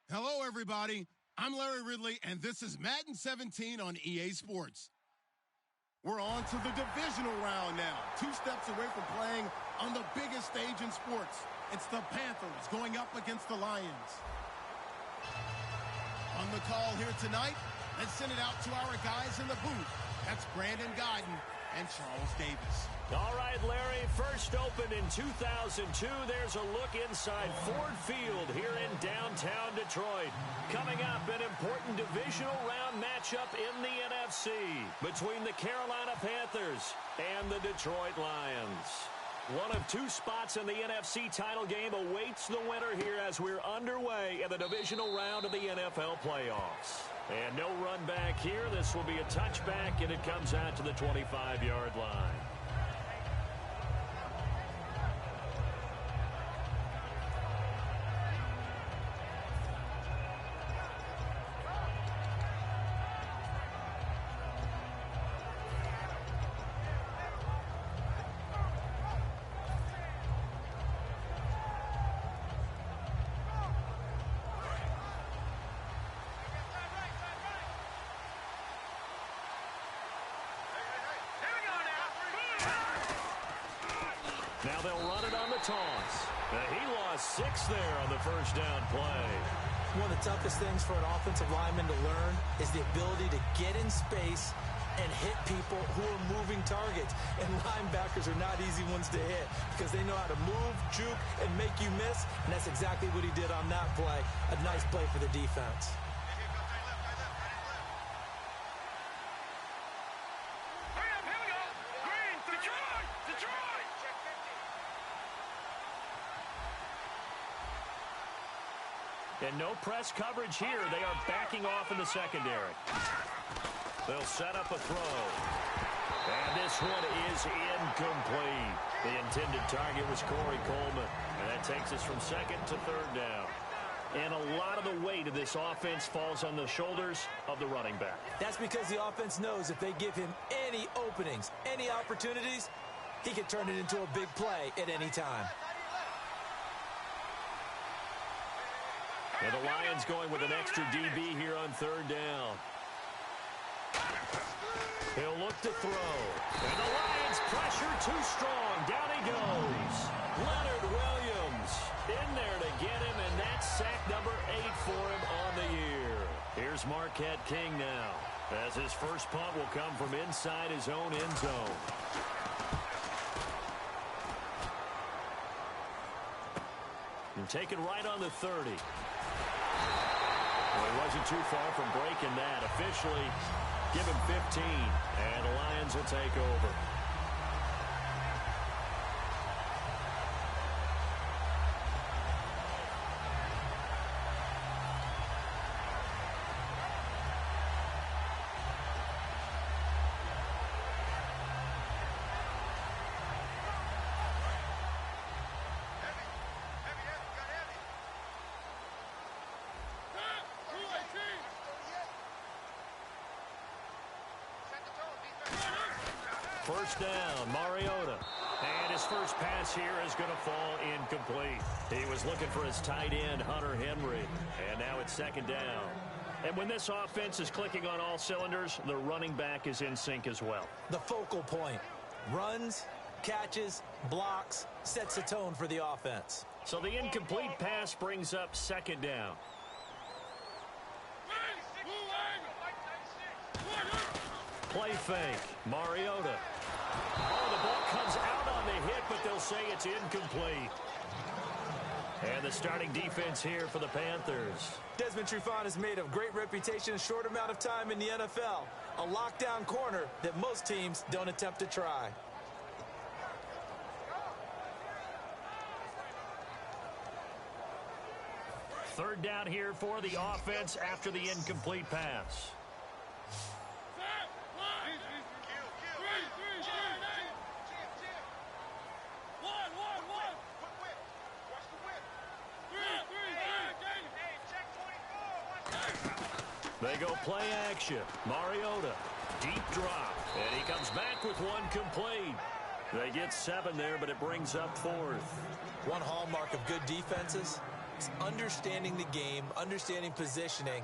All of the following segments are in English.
Hello, everybody. I'm Larry Ridley, and this is Madden 17 on EA Sports. We're on to the divisional round now. 2 steps away from playing on the biggest stage in sports. It's the Panthers going up against the Lions. On the call here tonight, let's send it out to our guys in the booth. That's Brandon Guyton and Charles Davis. All right, Larry, first opened in 2002. There's a look inside Ford Field here in downtown Detroit. Coming up, an important divisional round matchup in the NFC between the Carolina Panthers and the Detroit Lions. One of 2 spots in the NFC title game awaits the winner here as we're underway in the divisional round of the NFL playoffs. And no run back here. This will be a touchback, and it comes out to the 25-yard line. Now they'll run it on the toss. He lost 6 there on the first down play. One of the toughest things for an offensive lineman to learn is the ability to get in space and hit people who are moving targets. And linebackers are not easy ones to hit because they know how to move, juke, and make you miss. And that's exactly what he did on that play. A nice play for the defense. And no press coverage here. They are backing off in the secondary. They'll set up a throw. And this one is incomplete. The intended target was Corey Coleman. And that takes us from second to third down. And a lot of the weight of this offense falls on the shoulders of the running back. That's because the offense knows if they give him any openings, any opportunities, he can turn it into a big play at any time. And the Lions going with an extra DB here on third down. He'll look to throw. And the Lions pressure too strong. Down he goes. Leonard Williams in there to get him, and that's sack number 8 for him on the year. Here's Marquette King now, as his first punt will come from inside his own end zone. And taken right on the 30. Well, he wasn't too far from breaking that. Officially, give him 15, and the Lions will take over. First down, Mariota. And his first pass here is going to fall incomplete. He was looking for his tight end, Hunter Henry. And now it's second down. And when this offense is clicking on all cylinders, the running back is in sync as well. The focal point. Runs, catches, blocks, sets the tone for the offense. So the incomplete pass brings up second down. Play fake. Mariota. Oh, the ball comes out on the hit, but they'll say it's incomplete. And the starting defense here for the Panthers. Desmond Trufant has made a great reputation in a short amount of time in the NFL. A lockdown corner that most teams don't attempt to try. Third down here for the offense after the incomplete pass. They go play action. Mariota, deep drop. And he comes back with one complete. They get 7 there, but it brings up 4th. One hallmark of good defenses It's understanding the game, understanding positioning,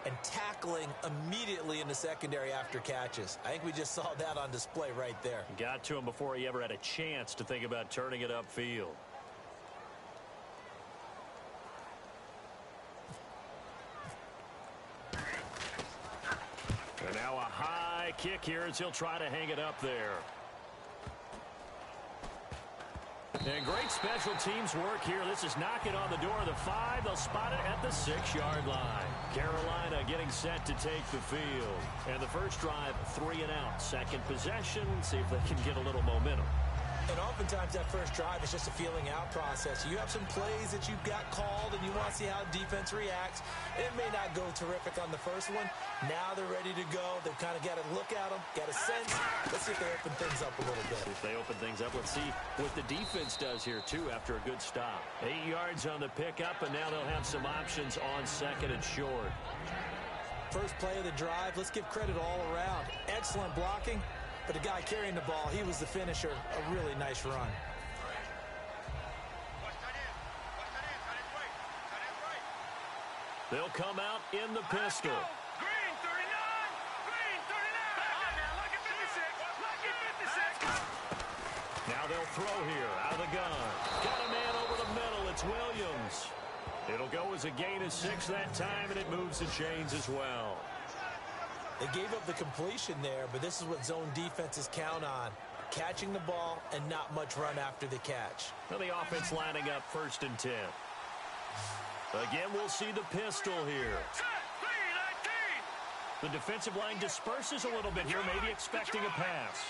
and tackling immediately in the secondary after catches. I think we just saw that on display right there. Got to him before he ever had a chance to think about turning it upfield. And now a high kick here as he'll try to hang it up there. And great special teams work here. This is knocking on the door of the 5. They'll spot it at the 6-yard line. Carolina getting set to take the field. And the first drive, 3 and out. Second possession, see if they can get a little momentum. And oftentimes that first drive is just a feeling out process. You have some plays that you've got called and you want to see how defense reacts. It may not go terrific on the first one. Now they're ready to go. They've kind of got to look at them, got a sense. Let's see if they open things up a little bit. If they open things up, let's see what the defense does here, too, after a good stop. 8 yards on the pickup, and now they'll have some options on second and short. First play of the drive, let's give credit all around. Excellent blocking. But the guy carrying the ball, he was the finisher. A really nice run. They'll come out in the pistol. Green 39! Green 39! Come on now, look at 56! Look at 56! Now they'll throw here out of the gun. Got a man over the middle. It's Williams. It'll go as a gain of 6 that time, and it moves the chains as well. They gave up the completion there, but this is what zone defenses count on. Catching the ball and not much run after the catch. Now the offense lining up 1st and 10. Again, we'll see the pistol here. The defensive line disperses a little bit here, maybe expecting a pass.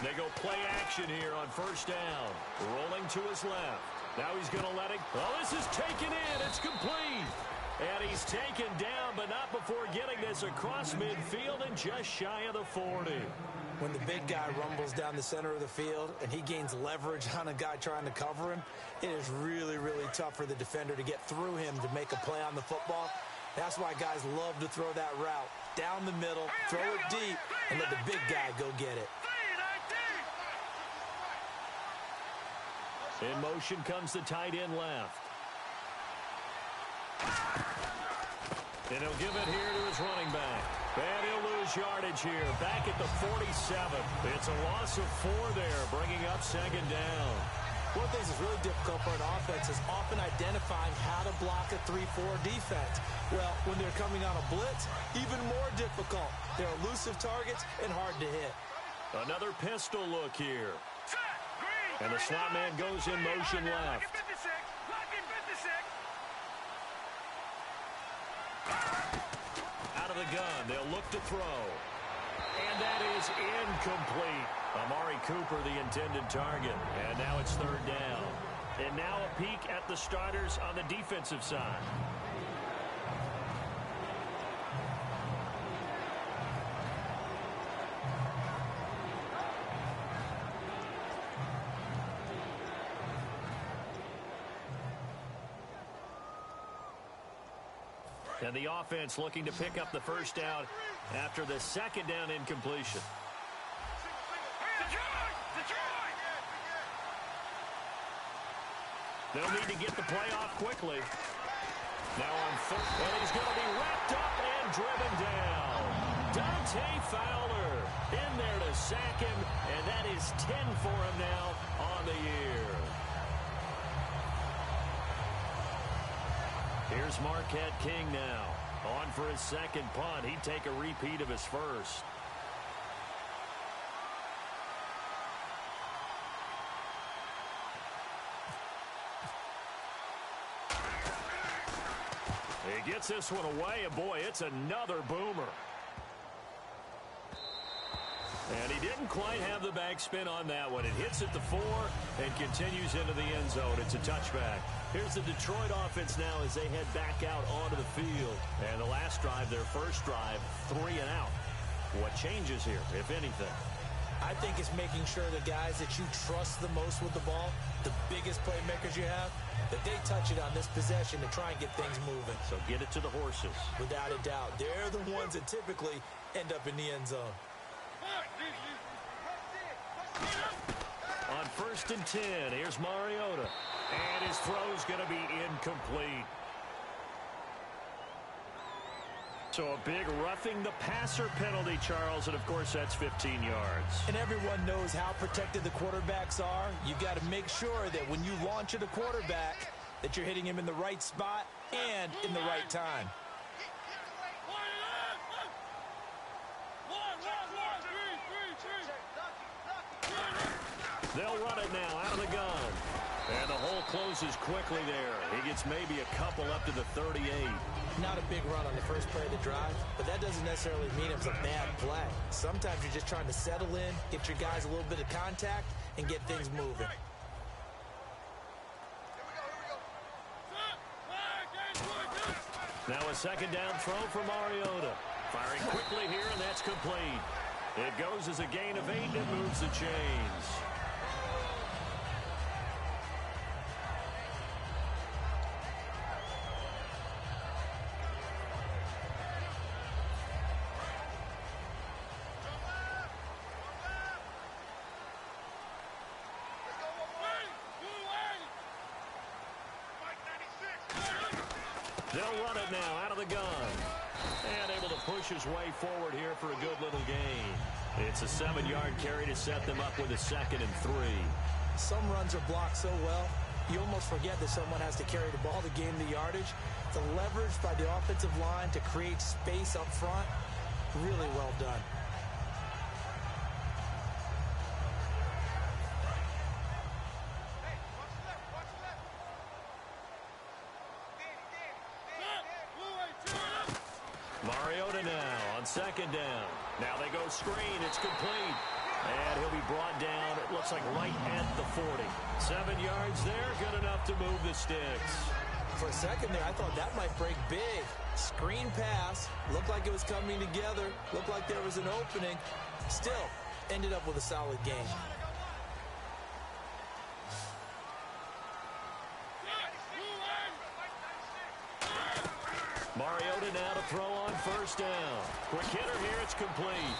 They go play action here on 1st down. Rolling to his left. Now he's going to let it. Oh, this is taken in. It's complete. And he's taken down, but not before getting this across midfield and just shy of the 40. When the big guy rumbles down the center of the field and he gains leverage on a guy trying to cover him, it is really, really tough for the defender to get through him to make a play on the football. That's why guys love to throw that route. Down the middle, throw it deep, and let the big guy go get it. In motion comes the tight end left. And he'll give it here to his running back. And he'll lose yardage here. Back at the 47. It's a loss of 4 there, bringing up 2nd down. One of the things that's really difficult for an offense is often identifying how to block a 3-4 defense. Well, when they're coming on a blitz, even more difficult. They're elusive targets and hard to hit. Another pistol look here. And the slot man goes in motion left. Out of the gun, they'll look to throw. And that is incomplete. Amari Cooper, the intended target. And now it's 3rd down. And now a peek at the starters on the defensive side. And the offense looking to pick up the 1st down after the 2nd down incompletion. They'll need to get the play off quickly. Now on 3rd, and he's going to be wrapped up and driven down. Dante Fowler in there to sack him, and that is 10 for him now on the year. Here's Marquette King now. On for his 2nd punt. He'd take a repeat of his 1st. He gets this one away, and boy, it's another boomer. And he didn't quite have the backspin on that one. It hits at the 4 and continues into the end zone. It's a touchback. Here's the Detroit offense now as they head back out onto the field. And the last drive, their 1st drive, 3 and out. What changes here, if anything? I think it's making sure the guys that you trust the most with the ball, the biggest playmakers you have, that they touch it on this possession to try and get things moving. So get it to the horses. Without a doubt. They're the ones that typically end up in the end zone. On 1st and 10. Here's Mariota. And his throw's going to be incomplete. So a big roughing the passer penalty, Charles, and of course that's 15 yards. And everyone knows how protected the quarterbacks are. You've got to make sure that when you launch at a quarterback that you're hitting him in the right spot and in the right time. They'll run it now out of the gun. And the hole closes quickly there. He gets maybe a couple up to the 38. Not a big run on the first play of the drive, but that doesn't necessarily mean it was a bad play. Sometimes you're just trying to settle in, get your guys a little bit of contact, and get things moving. Now a 2nd down throw for Mariota. Firing quickly here, and that's complete. It goes as a gain of 8 and moves the chains. They'll run it now out of the gun. And able to push his way forward here for a good little gain. It's a 7-yard carry to set them up with a 2nd and 3. Some runs are blocked so well, you almost forget that someone has to carry the ball to gain the yardage. The leverage by the offensive line to create space up front, really well done. Mariota now on 2nd down. Now they go screen. It's complete. And he'll be brought down, it looks like right at the 40. 7 yards there, good enough to move the sticks. For a second there, I thought that might break big. Screen pass. Looked like it was coming together. Looked like there was an opening. Still, ended up with a solid game. Mariota now to throw on 1st down. Quick hitter here, it's complete.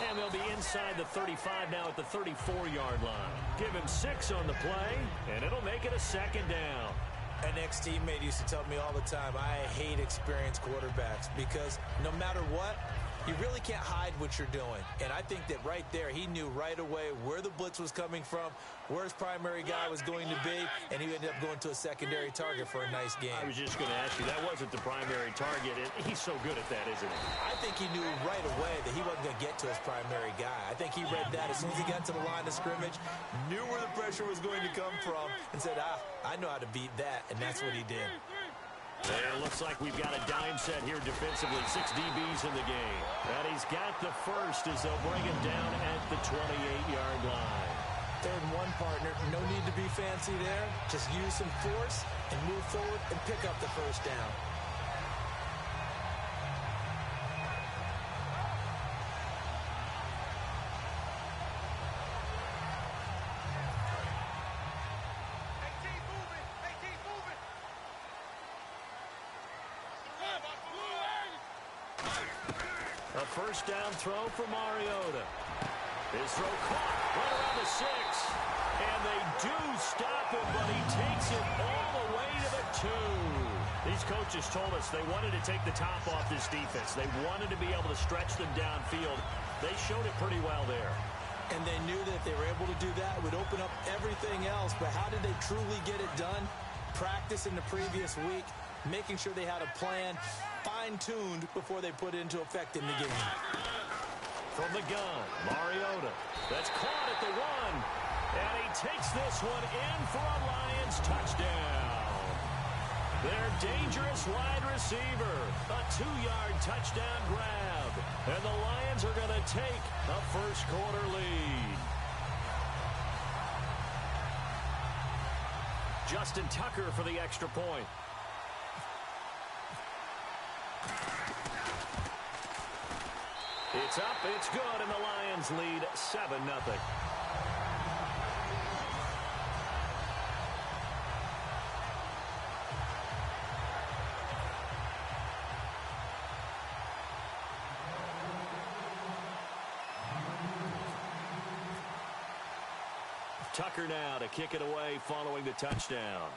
And they'll be inside the 35 now at the 34-yard line. Give him 6 on the play, and it'll make it a 2nd down. An ex-teammate used to tell me all the time, I hate experienced quarterbacks because no matter what, you really can't hide what you're doing. And I think that right there, he knew right away where the blitz was coming from, where his primary guy was going to be, and he ended up going to a secondary target for a nice game. I was just going to ask you, that wasn't the primary target. He's so good at that, isn't he? I think he knew right away that he wasn't going to get to his primary guy. I think he read that as soon as he got to the line of scrimmage, knew where the pressure was going to come from, and said, I know how to beat that, and that's what he did. And it looks like we've got a dime set here defensively. 6 DBs in the game. And he's got the first as they'll bring him down at the 28-yard line. 3rd and 1, partner. No need to be fancy there. Just use some force and move forward and pick up the 1st down. A 1st down throw for Mariota. His throw caught right around the 6. And they do stop him, but he takes it all the way to the 2. These coaches told us they wanted to take the top off this defense. They wanted to be able to stretch them downfield. They showed it pretty well there. And they knew that if they were able to do that, it would open up everything else. But how did they truly get it done? Practice in the previous week, making sure they had a plan, fine-tuned before they put it into effect in the game. From the gun, Mariota. That's caught at the 1. And he takes this one in for a Lions touchdown. Their dangerous wide receiver. A 2-yard touchdown grab. And the Lions are going to take a first-quarter lead. Justin Tucker for the extra point. It's up, it's good, and the Lions lead 7-0. Tucker now to kick it away following the touchdown.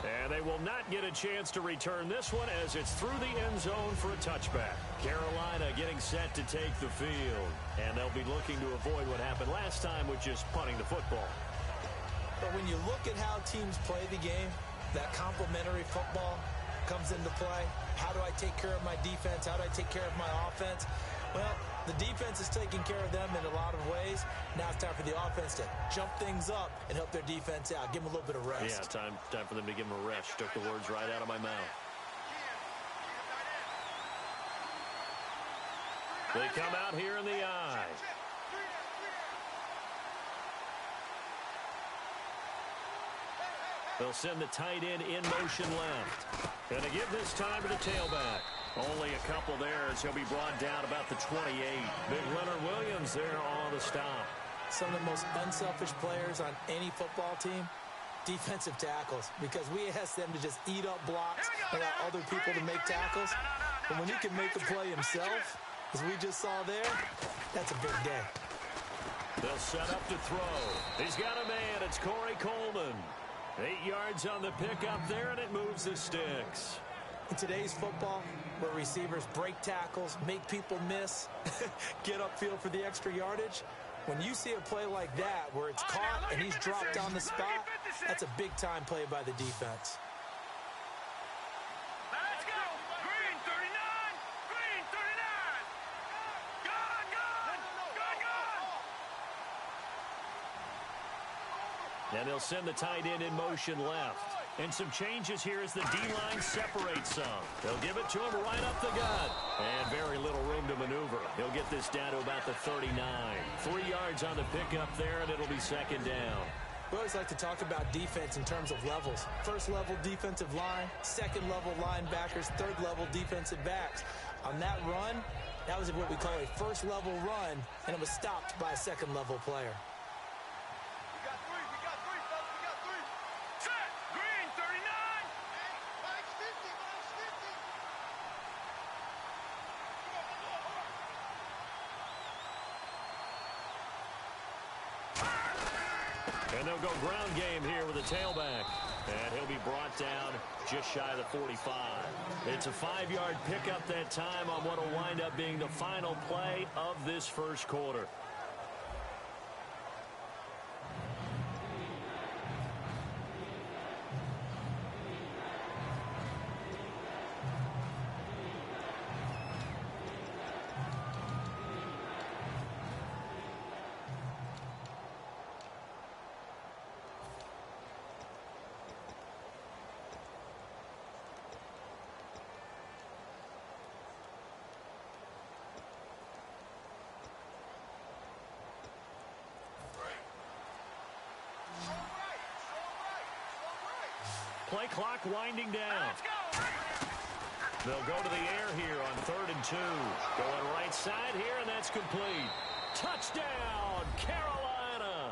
And they will not get a chance to return this one as it's through the end zone for a touchback. Carolina getting set to take the field. And they'll be looking to avoid what happened last time with just punting the football. But when you look at how teams play the game, that complementary football comes into play. How do I take care of my defense? How do I take care of my offense? Well, the defense is taking care of them in a lot of ways. Now it's time for the offense to jump things up and help their defense out. Give them a little bit of rest. Yeah, time for them to give them a rest. Took the words right out of my mouth. They come out here in the eye. They'll send the tight end in motion left. Going to give this time to the tailback. Only a couple there as he'll be brought down about the 28. Big Leonard Williams there on the stop. Some of the most unselfish players on any football team, defensive tackles, because we ask them to just eat up blocks and allow other people to make tackles. But when he can make a play himself, as we just saw there, that's a big day. They'll set up to throw. He's got a man. It's Corey Coleman. 8 yards on the pickup there, and it moves the sticks. In today's football, where receivers break tackles, make people miss, get upfield for the extra yardage, when you see a play like that where it's caught and he's dropped on the spot, that's a big-time play by the defense. Let's go. Green 39. Green 39. Gone, gone. Gone, gone. And they'll send the tight end in motion left. And some changes here as the D-line separates some. They'll give it to him right up the gut. And very little room to maneuver. He'll get this down to about the 39. 3 yards on the pickup there, and it'll be second down. We always like to talk about defense in terms of levels. First level defensive line, second level linebackers, third level defensive backs. On that run, that was what we call a first level run, and it was stopped by a second level player. And they'll go ground game here with a tailback. And he'll be brought down just shy of the 45. It's a 5-yard pickup that time on what will wind up being the final play of this first quarter. Play clock winding down. They'll go to the air here on 3rd and 2. Going right side here, and that's complete. Touchdown, Carolina.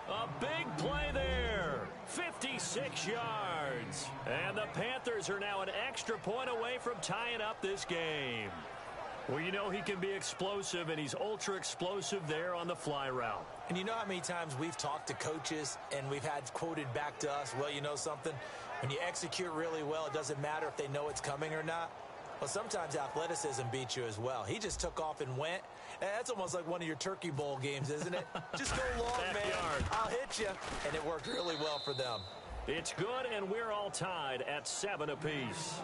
A big play there. 56 yards. And the Panthers are now an extra point away from tying up this game. Well, you know he can be explosive, and he's ultra-explosive there on the fly route. And you know how many times we've talked to coaches and we've had quoted back to us, well, you know something? When you execute really well, it doesn't matter if they know it's coming or not. Well, sometimes athleticism beats you as well. He just took off and went. That's almost like one of your Turkey Bowl games, isn't it? Just go long, man. I'll hit you. And it worked really well for them. It's good, and we're all tied at 7 apiece.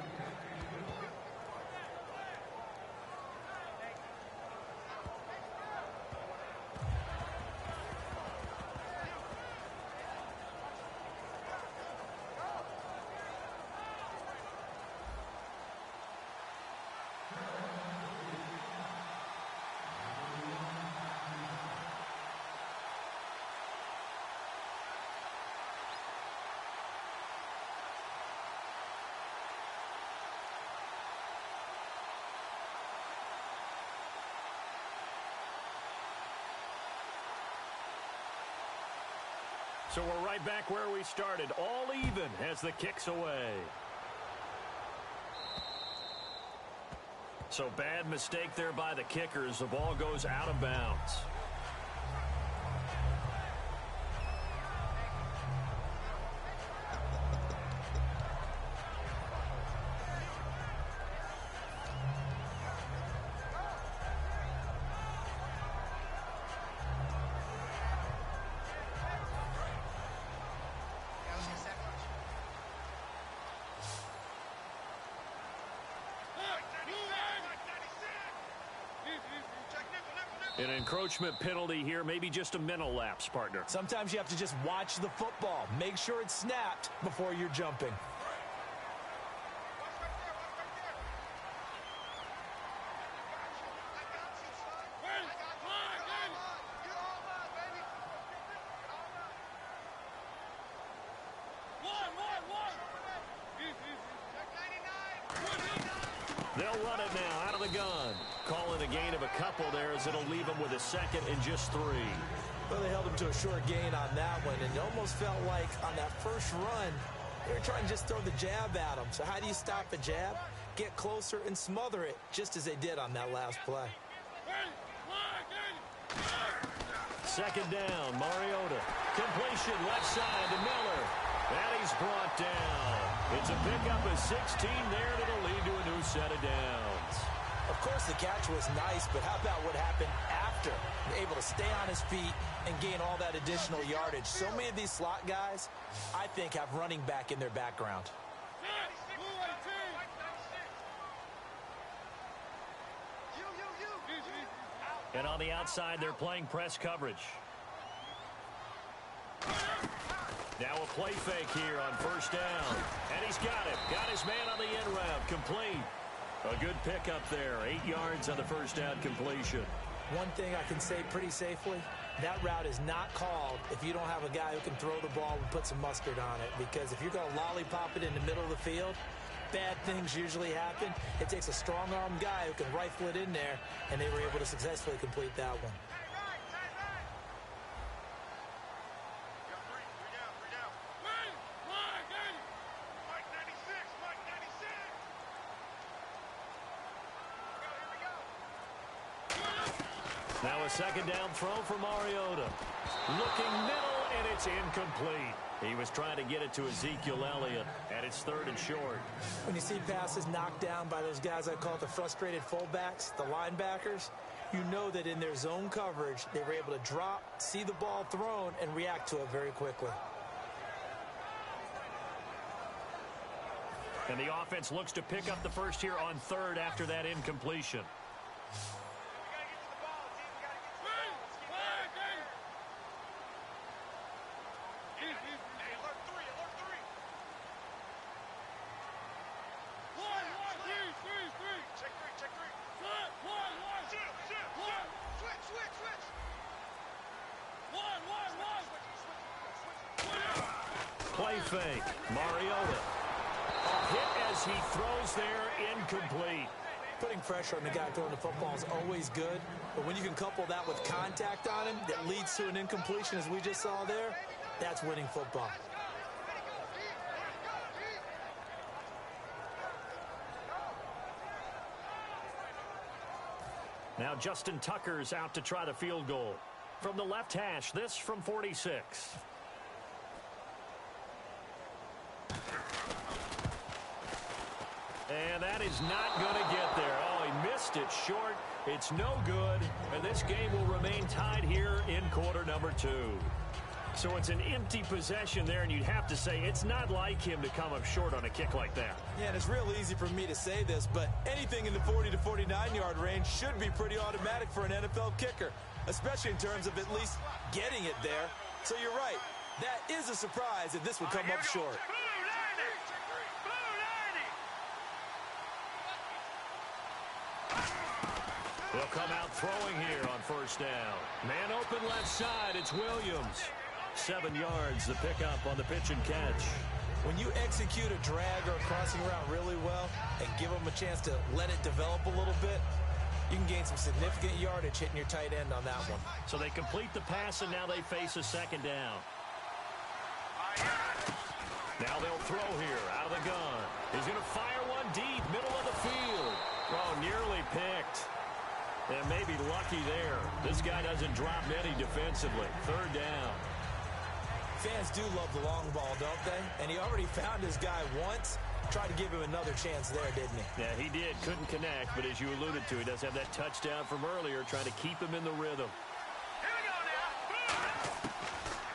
So we're right back where we started, all even as the kick's away. So bad mistake there by the kicker as the ball goes out of bounds. An encroachment penalty here, maybe just a mental lapse, partner. Sometimes you have to just watch the football. Make sure it's snapped before you're jumping. They'll run it now out of the gun. Calling a gain of a couple there as it'll leave them with a second and just 3. Well, they held him to a short gain on that one, and it almost felt like on that first run, they were trying to just throw the jab at him. So how do you stop a jab? Get closer and smother it, just as they did on that last play. Second down, Mariota. Completion left side to Miller. And he's brought down. It's a pickup of 16 there, and it'll lead to a new set of downs. Of course, the catch was nice, but how about what happened after? Able to stay on his feet and gain all that additional yardage. So many of these slot guys, I think, have running back in their background. And on the outside, they're playing press coverage. Now a play fake here on first down. And he's got it. Got his man on the end route. Complete. A good pickup there. 8 yards on the first down completion. One thing I can say pretty safely, that route is not called if you don't have a guy who can throw the ball and put some mustard on it. Because if you're going to lollipop it in the middle of the field, bad things usually happen. It takes a strong-armed guy who can rifle it in there, and they were able to successfully complete that one. Now a second down throw for Mariota. Looking middle, and it's incomplete. He was trying to get it to Ezekiel Elliott, and it's 3rd and short. When you see passes knocked down by those guys I call the frustrated fullbacks, the linebackers, you know that in their zone coverage, they were able to drop, see the ball thrown, and react to it very quickly. And the offense looks to pick up the first here on 3rd after that incompletion. Play fake. Mariota. A hit as he throws there, incomplete. Putting pressure on the guy throwing the football is always good, but when you can couple that with contact on him that leads to an incompletion, as we just saw there, that's winning football. Now Justin Tucker's out to try the field goal. From the left hash, this from 46. And that is not going to get there. Oh, he missed it short. It's no good. And this game will remain tied here in quarter number 2. So it's an empty possession there, and you'd have to say it's not like him to come up short on a kick like that. Yeah, and it's real easy for me to say this, but anything in the 40 to 49-yard range should be pretty automatic for an NFL kicker, especially in terms of at least getting it there. So you're right. That is a surprise if this would come up short. They'll come out throwing here on first down. Man open left side, it's Williams. 7 yards, the pickup on the pitch and catch. When you execute a drag or a crossing route really well and give them a chance to let it develop a little bit, you can gain some significant yardage hitting your tight end on that one. So they complete the pass, and now they face a second down. Now they'll throw here out of the gun. He's going to fire one deep, middle of the field. Oh, nearly This guy doesn't drop many defensively. Third down. Fans do love the long ball, don't they? And he already found his guy once. Tried to give him another chance there, didn't he? Yeah, he did. Couldn't connect, but as you alluded to, he does have that touchdown from earlier, trying to keep him in the rhythm. Here we go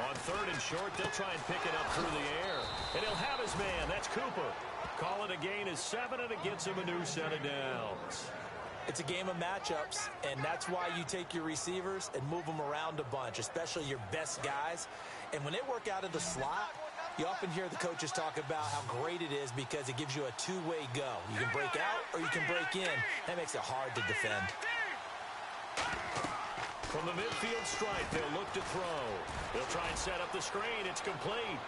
now. On third and short, they'll try and pick it up through the air. And he'll have his man. That's Cooper. Call it a gain of 7, and it gets him a new set of downs. It's a game of matchups, and that's why you take your receivers and move them around a bunch, especially your best guys. And when they work out of the slot, you often hear the coaches talk about how great it is because it gives you a two-way go. You can break out or you can break in. That makes it hard to defend. From the midfield stripe, they'll look to throw. They'll try and set up the screen. It's complete.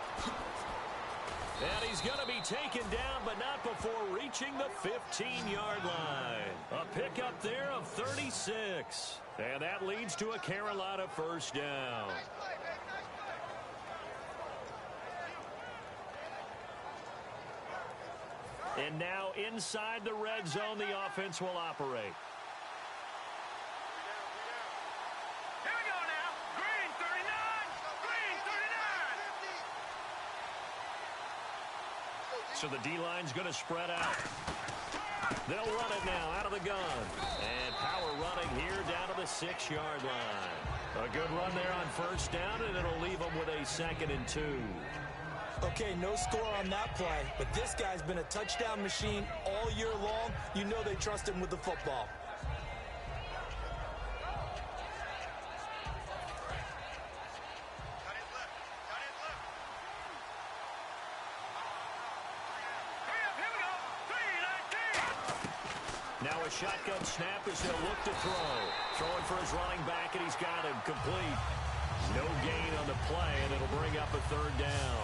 And he's going to be taken down, but not before reaching the 15-yard line. A pickup there of 36. And that leads to a Carolina first down. And now inside the red zone, the offense will operate. Here we go now. Green 39. Green 39. So the D-line's going to spread out. They'll run it now out of the gun. And power running here down to the 6-yard line. A good run there on first down, and it'll leave them with a 2nd and 2. Okay, no score on that play, but this guy's been a touchdown machine all year long. You know they trust him with the football. Now a shotgun snap as they'll look to throw. Throwing for his running back, and he's got him complete. No gain on the play, and it'll bring up a 3rd down.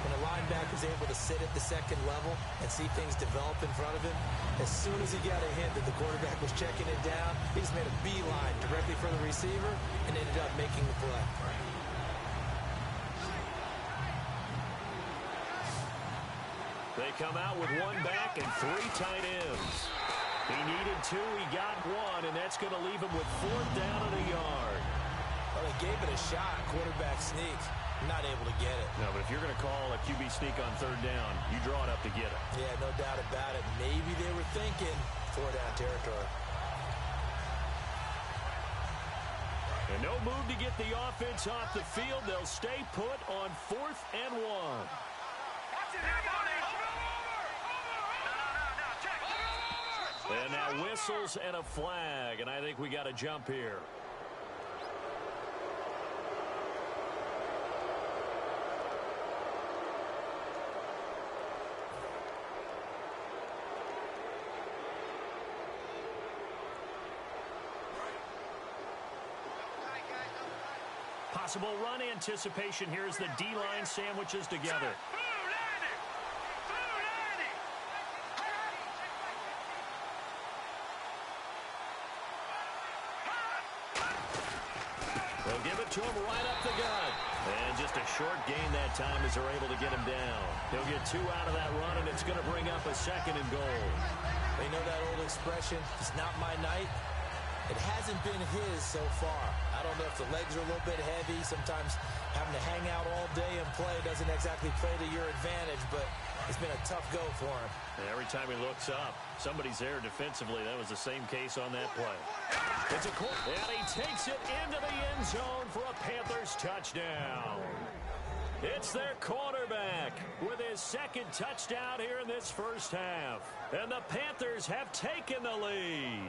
When a linebacker is able to sit at the 2nd level and see things develop in front of him, as soon as he got a hint that the quarterback was checking it down, he just made a beeline directly for the receiver and ended up making the play. They come out with 1 back and 3 tight ends. He needed 2, he got 1, and that's going to leave him with 4th down and a yard. Well, they gave it a shot, quarterback sneak. Not able to get it. No, but if you're going to call a QB sneak on 3rd down, you draw it up to get it. Yeah, no doubt about it. Maybe they were thinking 4-down territory. And no move to get the offense off the field. They'll stay put on 4th and 1. And now whistles and a flag, and I think we got a jump here. Possible run anticipation here as the D-line sandwiches together. They'll give it to him right up the gut. And just a short gain that time as they're able to get him down. He'll get 2 out of that run, and it's going to bring up a 2nd and goal. They know that old expression, it's not my night. It hasn't been his so far. I don't know if the legs are a little bit heavy. Sometimes having to hang out all day and play doesn't exactly play to your advantage, but it's been a tough go for him. And every time he looks up, somebody's there defensively. That was the same case on that play. It's a and he takes it into the end zone for a Panthers touchdown. It's their quarterback with his 2nd touchdown here in this first half. And the Panthers have taken the lead.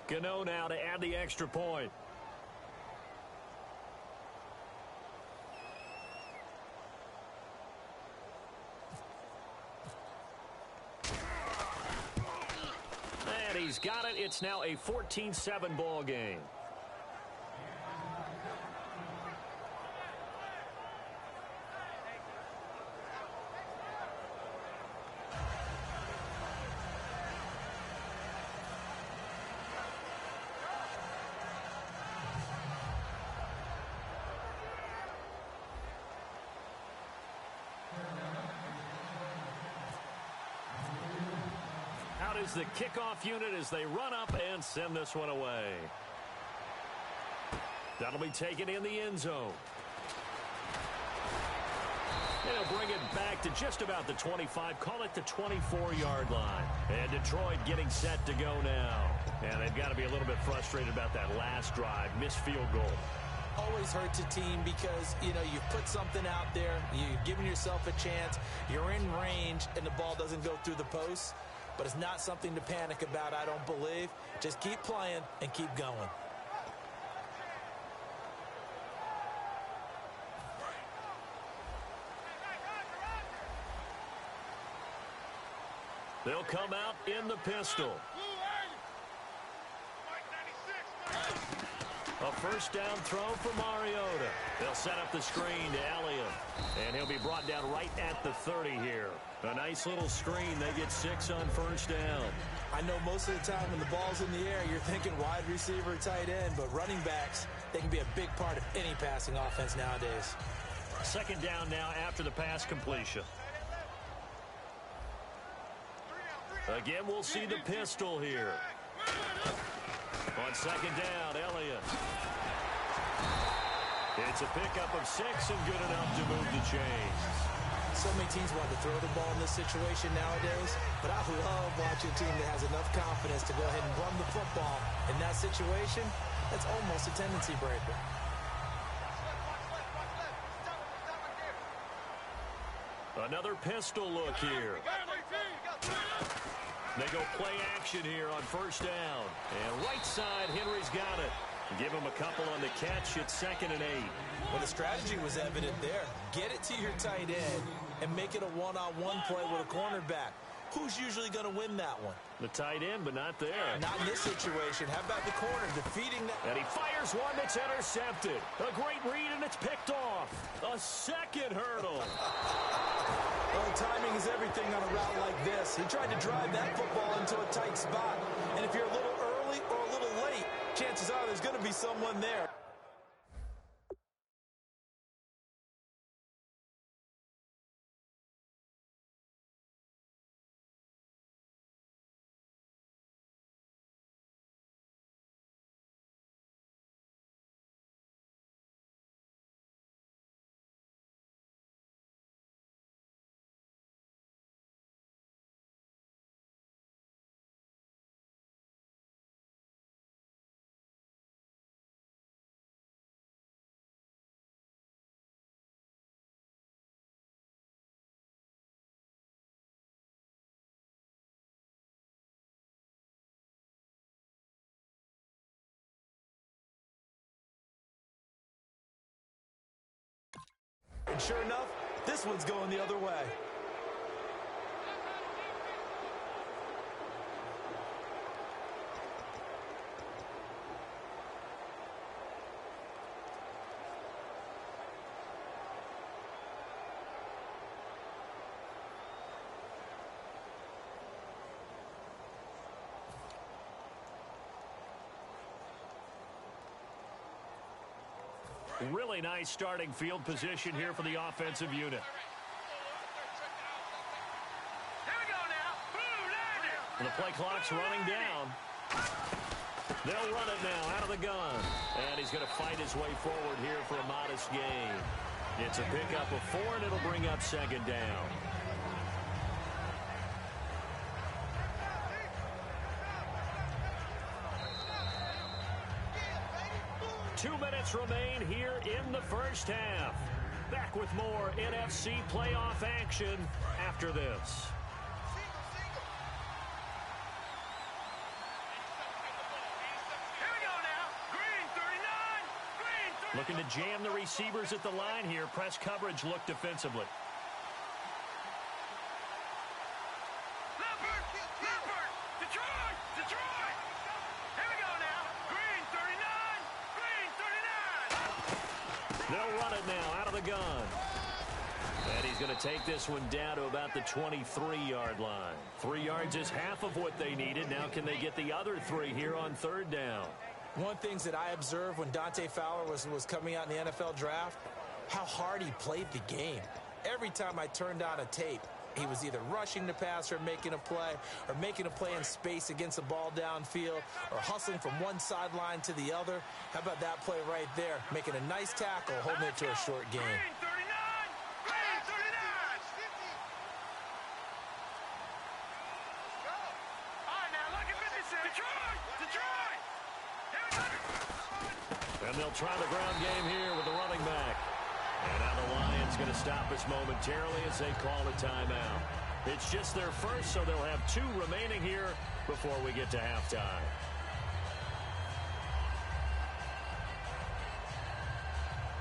Gano now to add the extra point. And he's got it. It's now a 14-7 ball game. Out is the kickoff unit as they run up and send this one away. That'll be taken in the end zone. And he'll bring it back to just about the 25, call it the 24-yard line. And Detroit getting set to go now. And they've got to be a little bit frustrated about that last drive, missed field goal. Always hurts a team because, you've put something out there, you've given yourself a chance, you're in range, and the ball doesn't go through the posts. But it's not something to panic about, I don't believe. Just keep playing and keep going. They'll come out in the pistol. A first down throw for Mariota. They'll set up the screen to Elliott. And he'll be brought down right at the 30 here. A nice little screen. They get 6 on first down. I know most of the time when the ball's in the air, you're thinking wide receiver, tight end. But running backs, they can be a big part of any passing offense nowadays. Second down now after the pass completion. Again, we'll see the pistol here. On second down, Elliott. It's a pickup of 6 and good enough to move the chains. So many teams want to throw the ball in this situation nowadays, but I love watching a team that has enough confidence to go ahead and run the football. In that situation, that's almost a tendency breaker. Another pistol look here. They go play action here on first down. And right side, Henry's got it. Give him a couple on the catch. It's 2nd and 8. Well, the strategy was evident there. Get it to your tight end and make it a one-on-one play with a cornerback. Who's usually going to win that one? The tight end, but not there. Not in this situation. How about the corner defeating that? And he fires one that's intercepted. A great read, and it's picked off. A second hurdle. Well, timing is everything on a route like this. He tried to drive that football into a tight spot. And if you're a little early or a little late, chances are there's going to be someone there. And sure enough, this one's going the other way. Really nice starting field position here for the offensive unit. Here we go now. Boom, The play clock's running down. They'll run it now out of the gun. And he's going to fight his way forward here for a modest gain. It's a pickup of 4, and it'll bring up second down. Two minutes remain here in the first half. Back with more NFC playoff action after this. Looking to jam the receivers at the line here. Press coverage look defensively. Detroit! Detroit! Here we go now. Green 39. Green 39. They'll run it now out of the gun. And he's going to take this one down to about the 23-yard line. 3 yards is half of what they needed. Now can they get the other 3 here on third down? One of the things that I observed when Dante Fowler was coming out in the NFL draft, how hard he played the game. Every time I turned on a tape, he was either rushing the passer, making a play, or making a play in space against the ball downfield, or hustling from one sideline to the other. How about that play right there? Making a nice tackle, holding it to a short gain. Green 39. Green 39. All right, now look at 56. Detroit! Detroit! Here we go. And they'll try the ground game here with the running back. And now the Lions going to stop us momentarily as they call a timeout. It's just their first, so they'll have 2 remaining here before we get to halftime.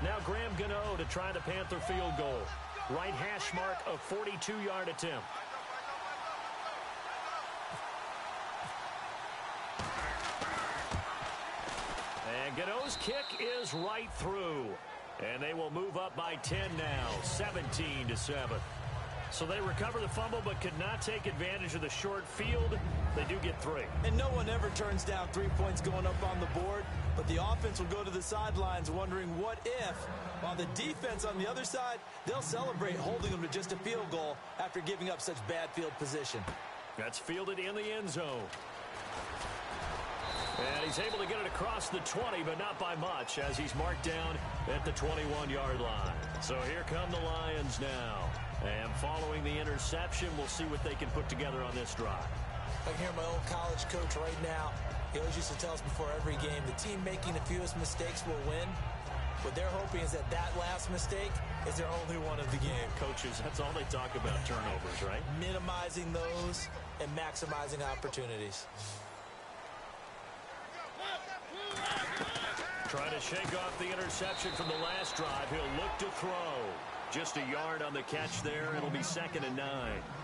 Now Graham Gano to try the Panther field goal. Right hash mark, a 42-yard attempt. And Gano's kick is right through. And they will move up by 10 now, 17-7. So they recover the fumble but could not take advantage of the short field. They do get 3. And no one ever turns down 3 points going up on the board, but the offense will go to the sidelines wondering what if, while the defense on the other side, they'll celebrate holding them to just a field goal after giving up such bad field position. That's fielded in the end zone. And he's able to get it across the 20, but not by much, as he's marked down at the 21-yard line. So here come the Lions now. And following the interception, we'll see what they can put together on this drive. I can hear my old college coach right now. He always used to tell us before every game, the team making the fewest mistakes will win. What they're hoping is that last mistake is their only one of the game. Coaches, that's all they talk about, turnovers, right? Minimizing those and maximizing opportunities. Trying to shake off the interception from the last drive. He'll look to throw. Just a yard on the catch there. It'll be 2nd and 9.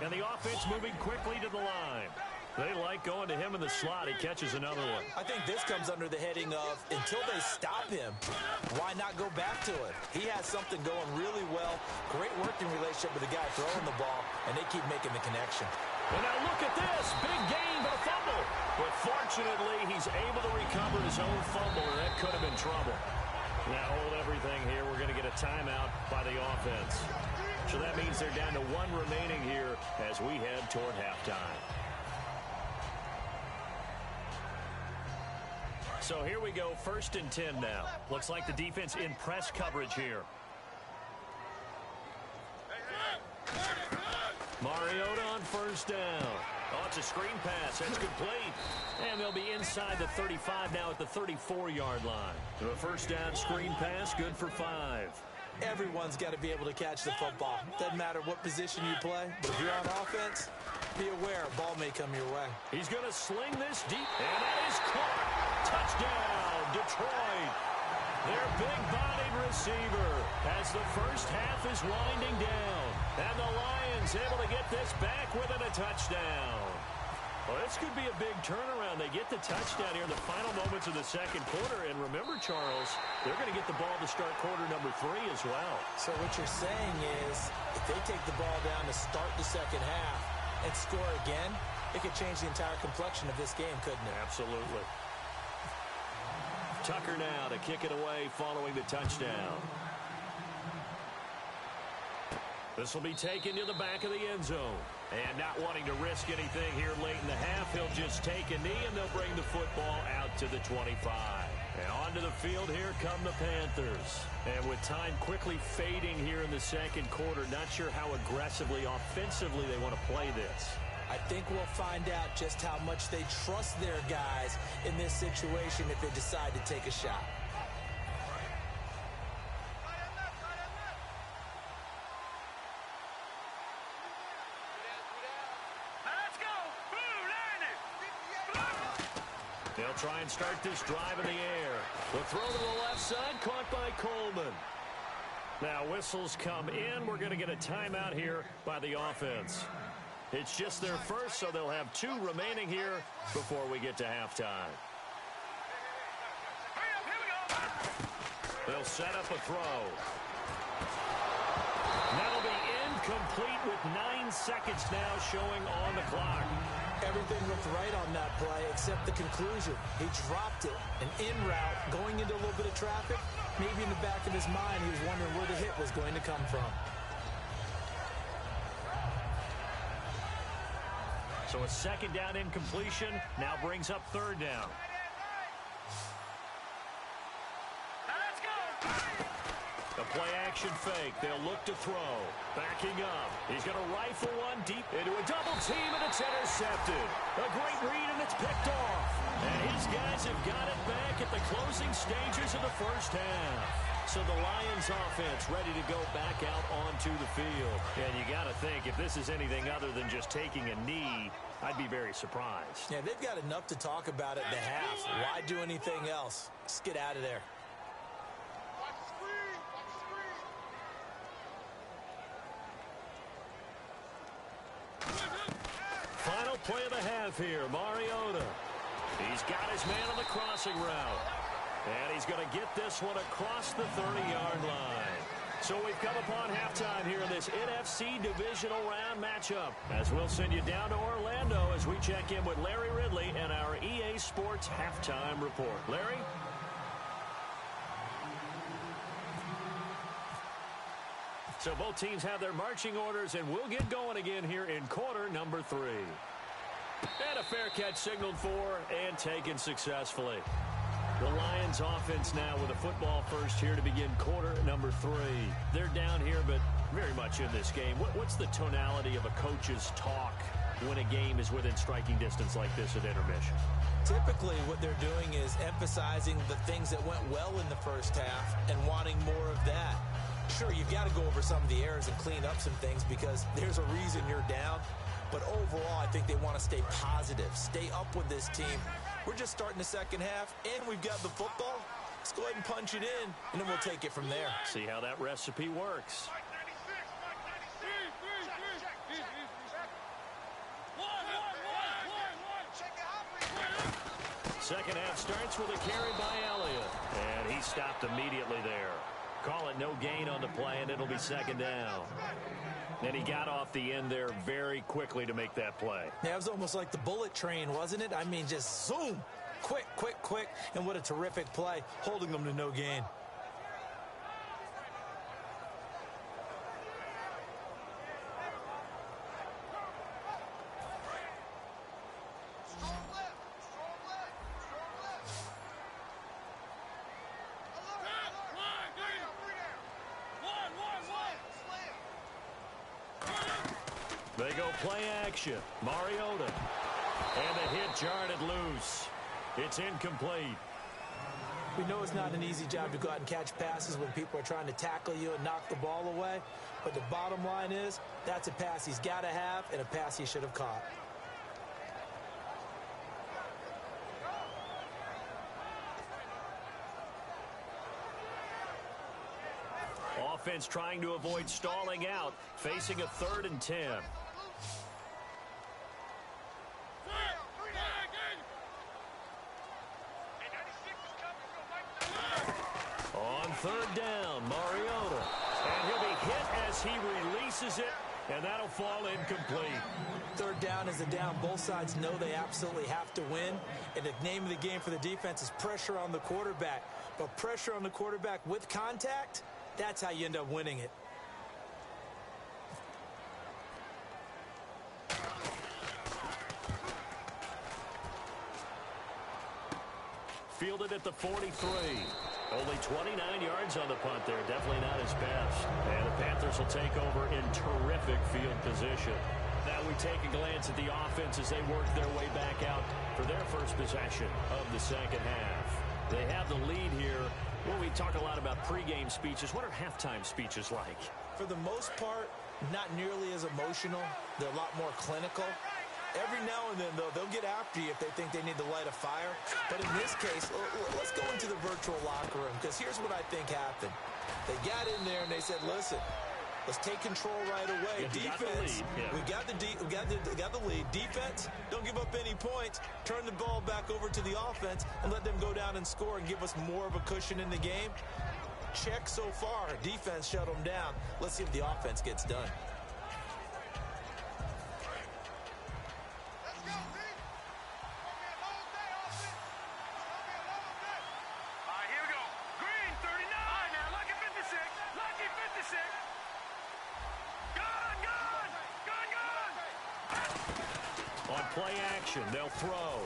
And the offense moving quickly to the line. They like going to him in the slot. He catches another one. I think this comes under the heading of, until they stop him, why not go back to it? He has something going really well. Great working relationship with the guy throwing the ball, and they keep making the connection. And now look at this. Big gain, but a fumble. But fortunately, he's able to recover his own fumble, and that could have been trouble. Now hold everything here. We're going to get a timeout by the offense. So that means they're down to 1 remaining here as we head toward halftime. So here we go, 1st and 10 now. Looks like the defense in press coverage here. Mariota on 1st down. Oh, it's a screen pass. That's complete. And they'll be inside the 35 now at the 34-yard line. The 1st down screen pass, good for 5. Everyone's got to be able to catch the football. Doesn't matter what position you play, but if you're on offense, be aware a ball may come your way. He's going to sling this deep, and that is caught. Touchdown, Detroit. Their big-bodied receiver as the first half is winding down. And the Lions able to get this back within a touchdown. Well, this could be a big turnaround. They get the touchdown here in the final moments of the 2nd quarter. And remember, Charles, they're going to get the ball to start quarter number 3 as well. So what you're saying is if they take the ball down to start the 2nd half and score again, it could change the entire complexion of this game, couldn't it? Absolutely. Tucker now to kick it away following the touchdown. This will be taken to the back of the end zone. And not wanting to risk anything here late in the half, he'll just take a knee and they'll bring the football out to the 25. And onto the field, here come the Panthers. And with time quickly fading here in the 2nd quarter, not sure how aggressively, offensively they want to play this. I think we'll find out just how much they trust their guys in this situation if they decide to take a shot. try and start this drive in the air. The throw to the left side, caught by Coleman. Now whistles come in. We're going to get a timeout here by the offense. It's just their first, so they'll have 2 remaining here before we get to halftime. They'll set up a throw. That'll be incomplete with 9 seconds now showing on the clock. Everything looked right on that play except the conclusion. He dropped it. An in route going into a little bit of traffic. Maybe in the back of his mind he was wondering where the hit was going to come from. So a second down incompletion now brings up third down. A play-action fake. They'll look to throw. Backing up. He's going to rifle one deep into a double team, and it's intercepted. A great read, and it's picked off. And his guys have got it back at the closing stages of the first half. So the Lions offense ready to go back out onto the field. And you got to think, if this is anything other than just taking a knee, I'd be very surprised. Yeah, they've got enough to talk about at the half. Why do anything else? Just get out of there. Final play of the half here, Mariota. He's got his man on the crossing route. And he's going to get this one across the 30-yard line. So we've come upon halftime here in this NFC divisional round matchup. As we'll send you down to Orlando as we check in with Larry Ridley and our EA Sports halftime report. Larry? So both teams have their marching orders, and we'll get going again here in quarter number 3. And a fair catch signaled for and taken successfully. The Lions offense now with a football first here to begin quarter number 3. They're down here, but very much in this game. What's the tonality of a coach's talk when a game is within striking distance like this at intermission? Typically, what they're doing is emphasizing the things that went well in the first half and wanting more of that. Sure, you've got to go over some of the errors and clean up some things because there's a reason you're down. But overall, I think they want to stay positive, stay up with this team. We're just starting the second half, and we've got the football. Let's go ahead and punch it in, and then we'll take it from there. See how that recipe works. Second half starts with a carry by Elliott, and he stopped immediately there. Call it no gain on the play, and it'll be second down. And he got off the end there very quickly to make that play. Yeah, it was almost like the bullet train, wasn't it? I mean, just zoom. Quick, quick, quick. And what a terrific play, holding them to no gain. They go play action. Mariota. And the hit jarred it loose. It's incomplete. We know it's not an easy job to go out and catch passes when people are trying to tackle you and knock the ball away. But the bottom line is, that's a pass he's got to have and a pass he should have caught. Offense trying to avoid stalling out, facing a 3rd and 10. On 3rd down, Mariota. And he'll be hit as he releases it, and that'll fall incomplete. 3rd down is a down. Both sides know they absolutely have to win. And the name of the game for the defense is pressure on the quarterback. But pressure on the quarterback with contact, that's how you end up winning it. Fielded at the 43. Only 29 yards on the punt there. Definitely not his best. And the Panthers will take over in terrific field position. Now we take a glance at the offense as they work their way back out for their first possession of the second half. They have the lead here. Well, we talk a lot about pregame speeches. What are halftime speeches like? For the most part, not nearly as emotional. They're a lot more clinical. Every now and then, though, they'll get after you if they think they need to light a fire. But in this case, let's go into the virtual locker room, because here's what I think happened. They got in there and they said, listen, let's take control right away. Defense, we got the lead. Defense, don't give up any points. Turn the ball back over to the offense and let them go down and score and give us more of a cushion in the game. Check so far. Defense shut them down. Let's see if the offense gets done. Play action, they'll throw.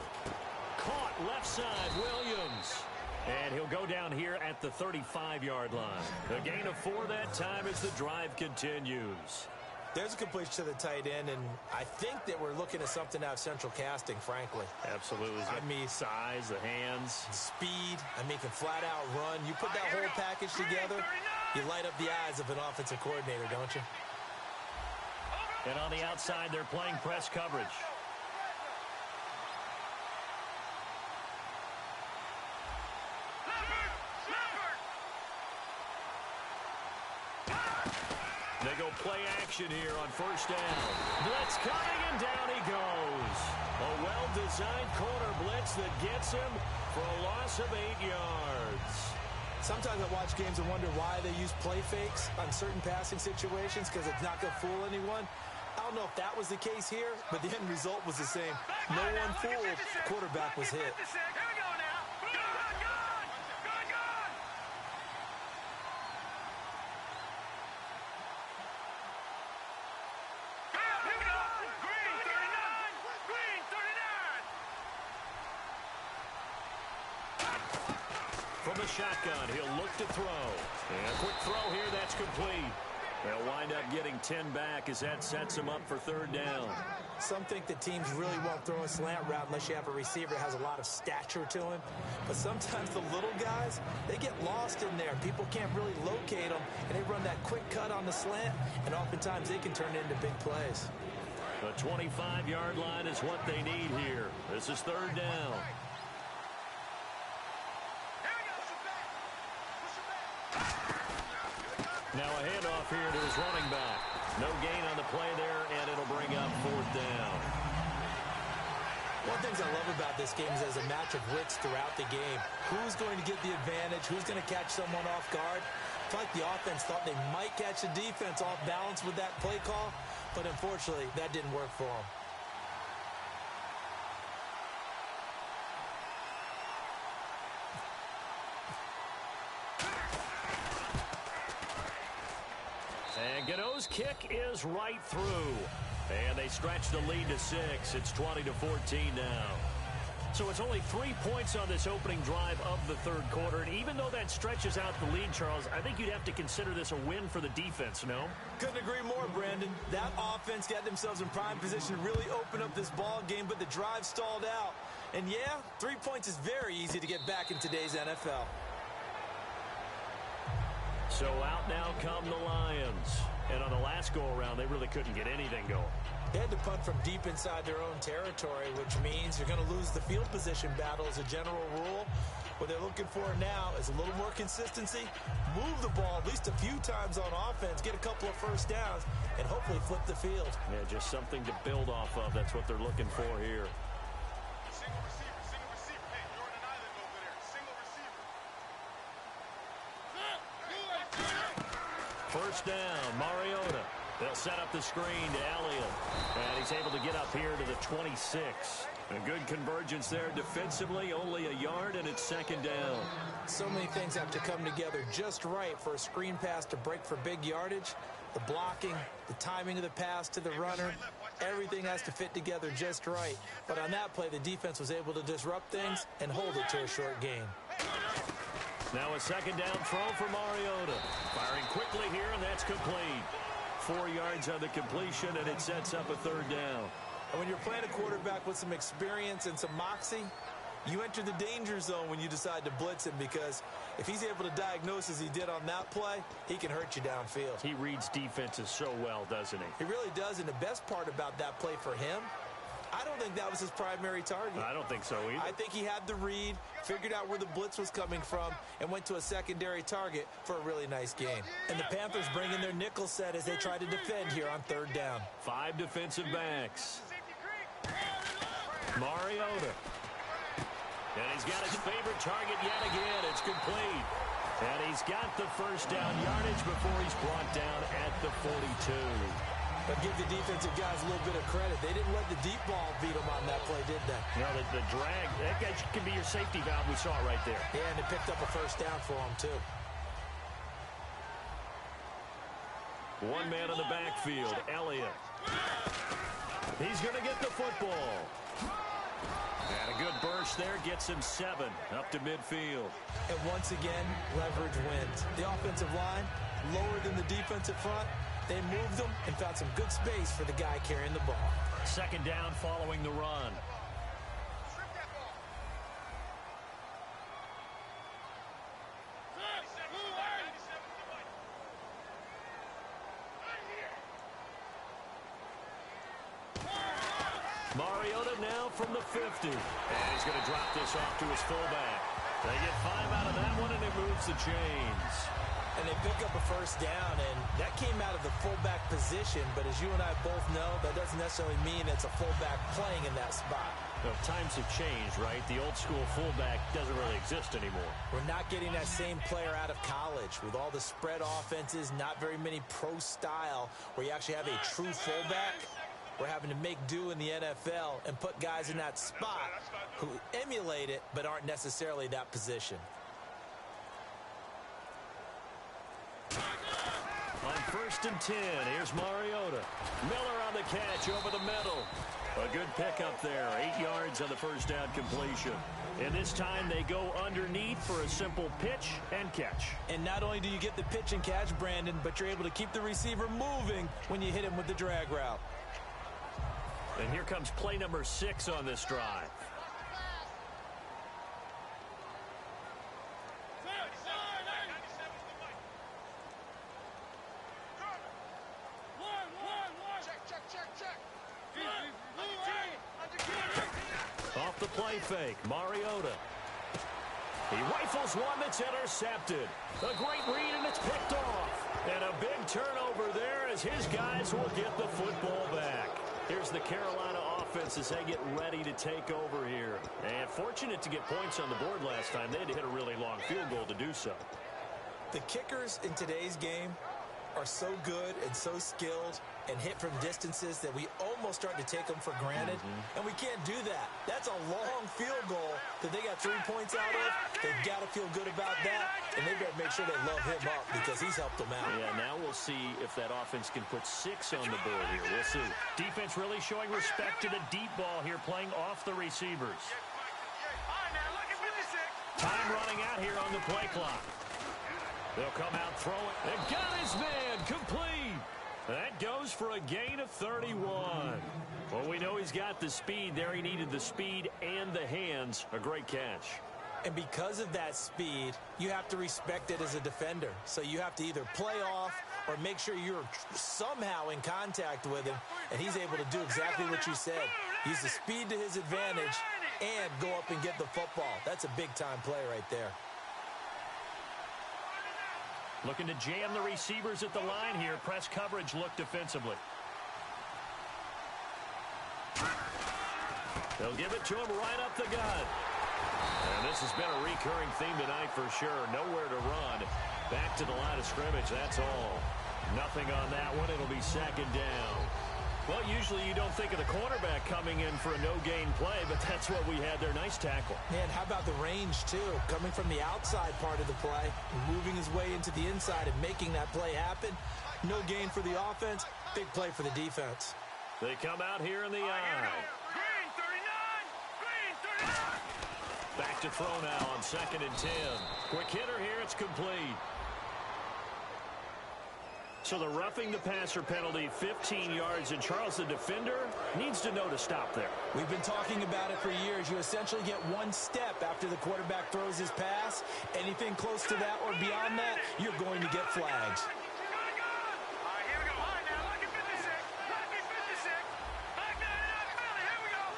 Caught left side, Williams. And he'll go down here at the 35-yard line. A gain of 4 that time as the drive continues. There's a completion to the tight end, and I think that we're looking at something out of central casting, frankly. Absolutely. I mean, size, the hands. Speed. I mean, can flat out run. You put that whole package together, you light up the eyes of an offensive coordinator, don't you? And on the outside, they're playing press coverage. They go play action here on first down. Blitz coming, and down he goes. A well-designed corner blitz that gets him for a loss of 8 yards. Sometimes I watch games and wonder why they use play fakes on certain passing situations, because it's not going to fool anyone. I don't know if that was the case here, but the end result was the same. No one fooled. The quarterback was hit. From the shotgun, he'll look to throw. And a quick throw here, that's complete. They'll wind up getting 10 back as that sets him up for third down. Some think that teams really won't throw a slant route unless you have a receiver that has a lot of stature to him. But sometimes the little guys, they get lost in there. People can't really locate them, and they run that quick cut on the slant, and oftentimes they can turn it into big plays. The 25-yard line is what they need here. This is third down. Now a handoff here to his running back. No gain on the play there, and it'll bring up fourth down. One of the things I love about this game is there's a match of wits throughout the game. Who's going to get the advantage? Who's going to catch someone off guard? I feel like the offense thought they might catch the defense off balance with that play call, but unfortunately, that didn't work for them. And Gano's kick is right through. And they stretch the lead to 6. It's 20-14 now. So it's only 3 points on this opening drive of the third quarter. And even though that stretches out the lead, Charles, I think you'd have to consider this a win for the defense, no? Couldn't agree more, Brandon. That offense got themselves in prime position to really open up this ball game, but the drive stalled out. And yeah, 3 points is very easy to get back in today's NFL. So out now come the Lions. And on the last go-around, they really couldn't get anything going. They had to punt from deep inside their own territory, which means you're going to lose the field position battle as a general rule. What they're looking for now is a little more consistency, move the ball at least a few times on offense, get a couple of first downs, and hopefully flip the field. Yeah, just something to build off of. That's what they're looking for here. Single receiver. Hey, you're on an island over there. Single receiver. First down, Mariota. They'll set up the screen to Elliott. And he's able to get up here to the 26. A good convergence there defensively, only a yard, and it's second down. So many things have to come together just right for a screen pass to break for big yardage. The blocking, the timing of the pass to the runner, everything has to fit together just right. But on that play, the defense was able to disrupt things and hold it to a short gain. Now a second down throw for Mariota. Firing quickly here, and that's complete. 4 yards on the completion, and it sets up a third down. And when you're playing a quarterback with some experience and some moxie, you enter the danger zone when you decide to blitz him, because if he's able to diagnose as he did on that play, he can hurt you downfield. He reads defenses so well, doesn't he? He really does, and the best part about that play for him, I don't think that was his primary target. I don't think so either. I think he had the read, figured out where the blitz was coming from, and went to a secondary target for a really nice gain. And the Panthers bring in their nickel set as they try to defend here on third down. 5 defensive backs. Mariota. And he's got his favorite target yet again. It's complete. And he's got the first down yardage before he's brought down at the 42. But give the defensive guys a little bit of credit. They didn't let the deep ball beat them on that play, did they? No, the drag, that guy can be your safety valve. We saw it right there. Yeah, and they picked up a first down for him, too. One man in the backfield, Elliott. He's going to get the football. And a good burst there gets him 7 up to midfield. And once again, leverage wins. The offensive line, lower than the defensive front. They moved them and found some good space for the guy carrying the ball. Second down following the run. Mariota now from the 50. And he's going to drop this off to his fullback. They get 5 out of that one, and it moves the chains. And they pick up a first down, and that came out of the fullback position. But as you and I both know, that doesn't necessarily mean it's a fullback playing in that spot. Well, times have changed, right? The old school fullback doesn't really exist anymore. We're not getting that same player out of college. With all the spread offenses, not very many pro style where you actually have a true fullback. We're having to make do in the NFL and put guys in that spot who emulate it but aren't necessarily that position. On 1st and 10, here's Mariota. Miller on the catch over the middle. A good pickup there, 8 yards on the first down completion. And this time they go underneath for a simple pitch and catch. And not only do you get the pitch and catch, Brandon, but you're able to keep the receiver moving when you hit him with the drag route. And here comes play number 6 on this drive. Off the play fake, Mariota. He rifles one that's intercepted. A great read, and it's picked off. And a big turnover there as his guys will get the football back. Here's the Carolina offense as they get ready to take over here. And fortunate to get points on the board last time. They had to hit a really long field goal to do so. The kickers in today's game are so good and so skilled and hit from distances that we almost start to take them for granted. And we can't do that. That's a long field goal that they got 3 points out of. They've got to feel good about that, and they better make sure they love him up because he's helped them out. Yeah, now we'll see if that offense can put 6 on the board here. We'll see. Defense really showing respect to the deep ball here, playing off the receivers. Time running out here on the play clock. They'll come out throwing. They got his man complete. That goes for a gain of 31. Well, we know he's got the speed there. He needed the speed and the hands. A great catch. And because of that speed, you have to respect it as a defender. So you have to either play off or make sure you're somehow in contact with him. And he's able to do exactly what you said. Use the speed to his advantage and go up and get the football. That's a big-time play right there. Looking to jam the receivers at the line here. Press coverage look defensively. They'll give it to him right up the gut. And this has been a recurring theme tonight for sure. Nowhere to run. Back to the line of scrimmage, that's all. Nothing on that one. It'll be second down. Well, usually you don't think of the cornerback coming in for a no-gain play, but that's what we had there. Nice tackle. Man, how about the range, too? Coming from the outside part of the play, moving his way into the inside and making that play happen. No gain for the offense, big play for the defense. They come out here in the eye. Green 39! Green 39! Back to throw now on 2nd and 10. Quick hitter here, it's complete. So the roughing the passer penalty, 15 yards, and Charles, the defender, needs to know to stop there. We've been talking about it for years. You essentially get one step after the quarterback throws his pass. Anything close to that or beyond that, you're going to get flags. All right, here we go. All right, now, lucky 56. Lucky 56. Back 99 penalty. Here we go.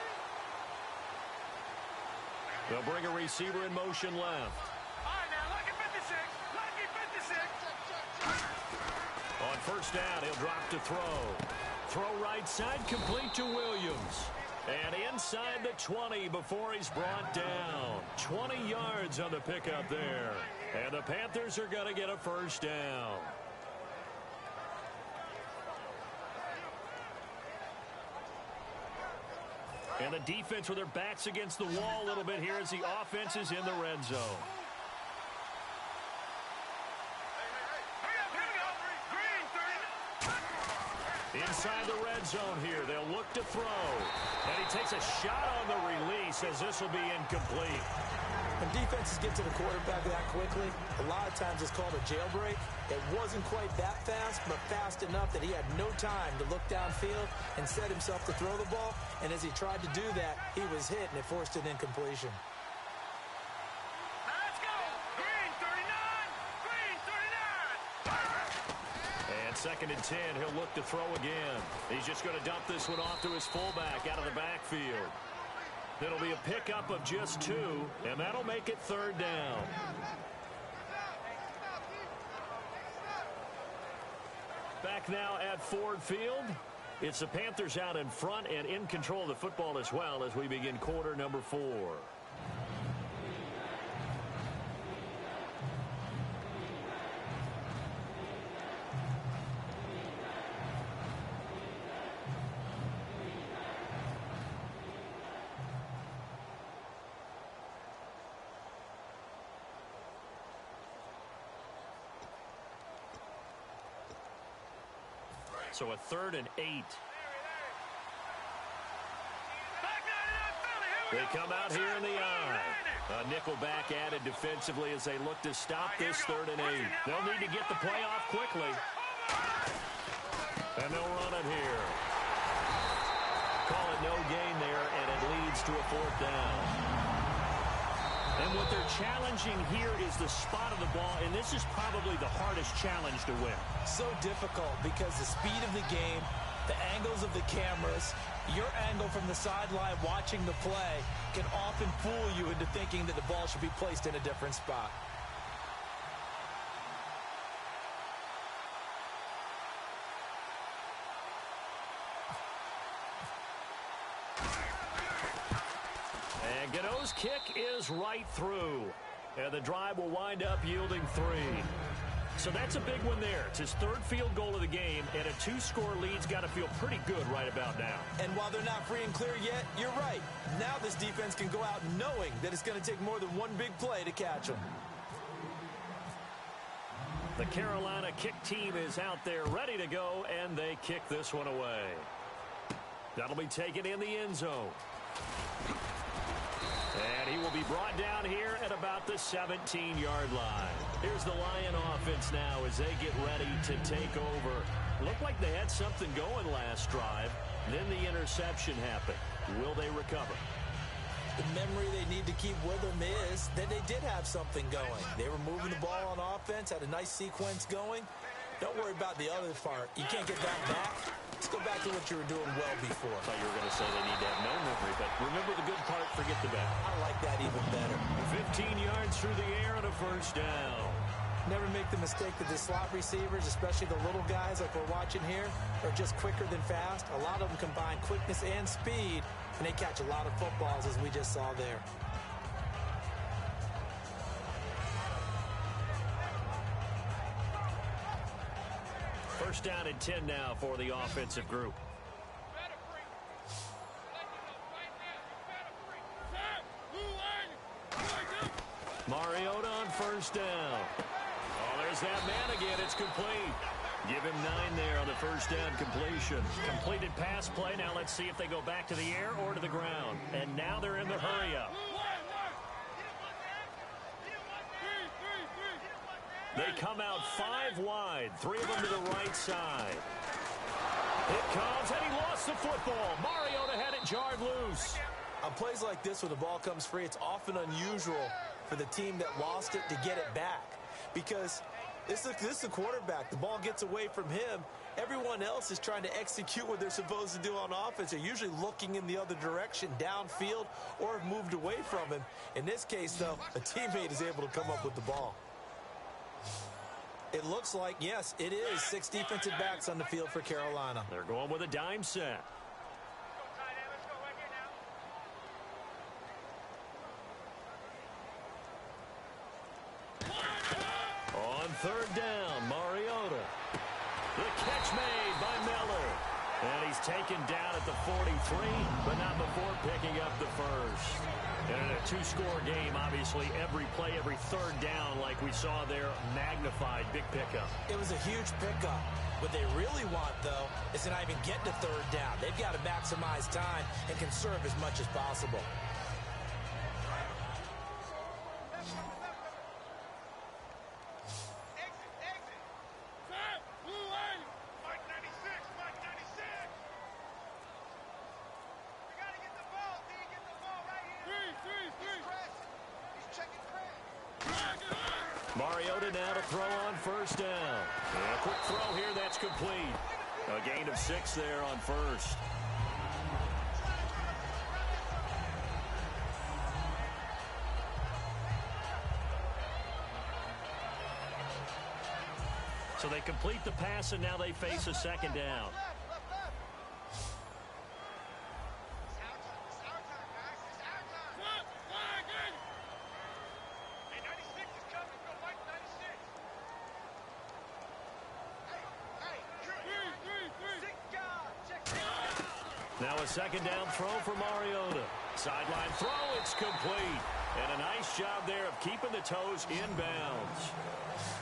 They'll bring a receiver in motion left. All right, now, lucky 56. Lucky 56. On first down, he'll drop to throw. Throw right side, complete to Williams. And inside the 20 before he's brought down. 20 yards on the pickup there. And the Panthers are going to get a first down. And the defense with their backs against the wall a little bit here as the offense is in the red zone. Inside the red zone here, they'll look to throw. And he takes a shot on the release as this will be incomplete. When defenses get to the quarterback that quickly, a lot of times it's called a jailbreak. It wasn't quite that fast, but fast enough that he had no time to look downfield and set himself to throw the ball. And as he tried to do that, he was hit, and it forced an incompletion. Let's go. Green 39. Green 39. And second and 10, he'll look to throw again. He's just going to dump this one off to his fullback out of the backfield. It'll be a pickup of just 2, and that'll make it third down. Back now at Ford Field. It's the Panthers out in front and in control of the football as well as we begin quarter number 4. So a 3rd and 8. They come out here in the eye. A nickel back added defensively as they look to stop this 3rd and 8. They'll need to get the play off quickly. And they'll run it here. Call it no gain there, and it leads to a 4th down. And what they're challenging here is the spot of the ball, and this is probably the hardest challenge to win. So difficult because the speed of the game, the angles of the cameras, your angle from the sideline watching the play can often fool you into thinking that the ball should be placed in a different spot. And Gano's kick is right through. And the drive will wind up yielding 3. So that's a big one there. It's his 3rd field goal of the game, and a 2-score lead's got to feel pretty good right about now. And while they're not free and clear yet, you're right. Now this defense can go out knowing that it's going to take more than one big play to catch them. The Carolina kick team is out there ready to go, and they kick this one away. That'll be taken in the end zone. And he will be brought down here at about the 17-yard line. Here's the Lion offense now as they get ready to take over. Looked like they had something going last drive. Then the interception happened. Will they recover? The memory they need to keep with them is that they did have something going. They were moving the ball on offense, had a nice sequence going. Don't worry about the other part. You can't get that back. Let's go back to what you were doing well before. I thought you were going to say they need to have no memory, but remember the good part, forget the bad. I like that even better. 15 yards through the air and a first down. Never make the mistake that the slot receivers, especially the little guys like we're watching here, are just quicker than fast. A lot of them combine quickness and speed, and they catch a lot of footballs as we just saw there. First down and 10 now for the offensive group. Mariota on first down. Oh, there's that man again. It's complete. Give him 9 there on the first down completion. Completed pass play. Now let's see if they go back to the air or to the ground. And now they're in the hurry-up. They come out 5 wide, 3 of them to the right side. It comes, and he lost the football. Mariota had it jarred loose. On plays like this where the ball comes free, it's often unusual for the team that lost it to get it back. Because This is a quarterback. The ball gets away from him. Everyone else is trying to execute what they're supposed to do on offense. They're usually looking in the other direction, downfield, or have moved away from him. In this case, though, a teammate is able to come up with the ball. It looks like, yes, it is 6 defensive backs on the field for Carolina. They're going with a dime set. On third down, Mariota. The catch made by Miller. And he's taken down at the 43, but not before picking up the first. And in a two-score game, obviously, every play, every third down, like we saw there, magnified, big pickup. It was a huge pickup. What they really want, though, is to not even get to third down. They've got to maximize time and conserve as much as possible. Mariota now to throw on first down. And a quick throw here, that's complete. A gain of 6 there on first. So they complete the pass, and now they face a second down. Now a second down throw for Mariota. Sideline throw, it's complete. And a nice job there of keeping the toes inbounds.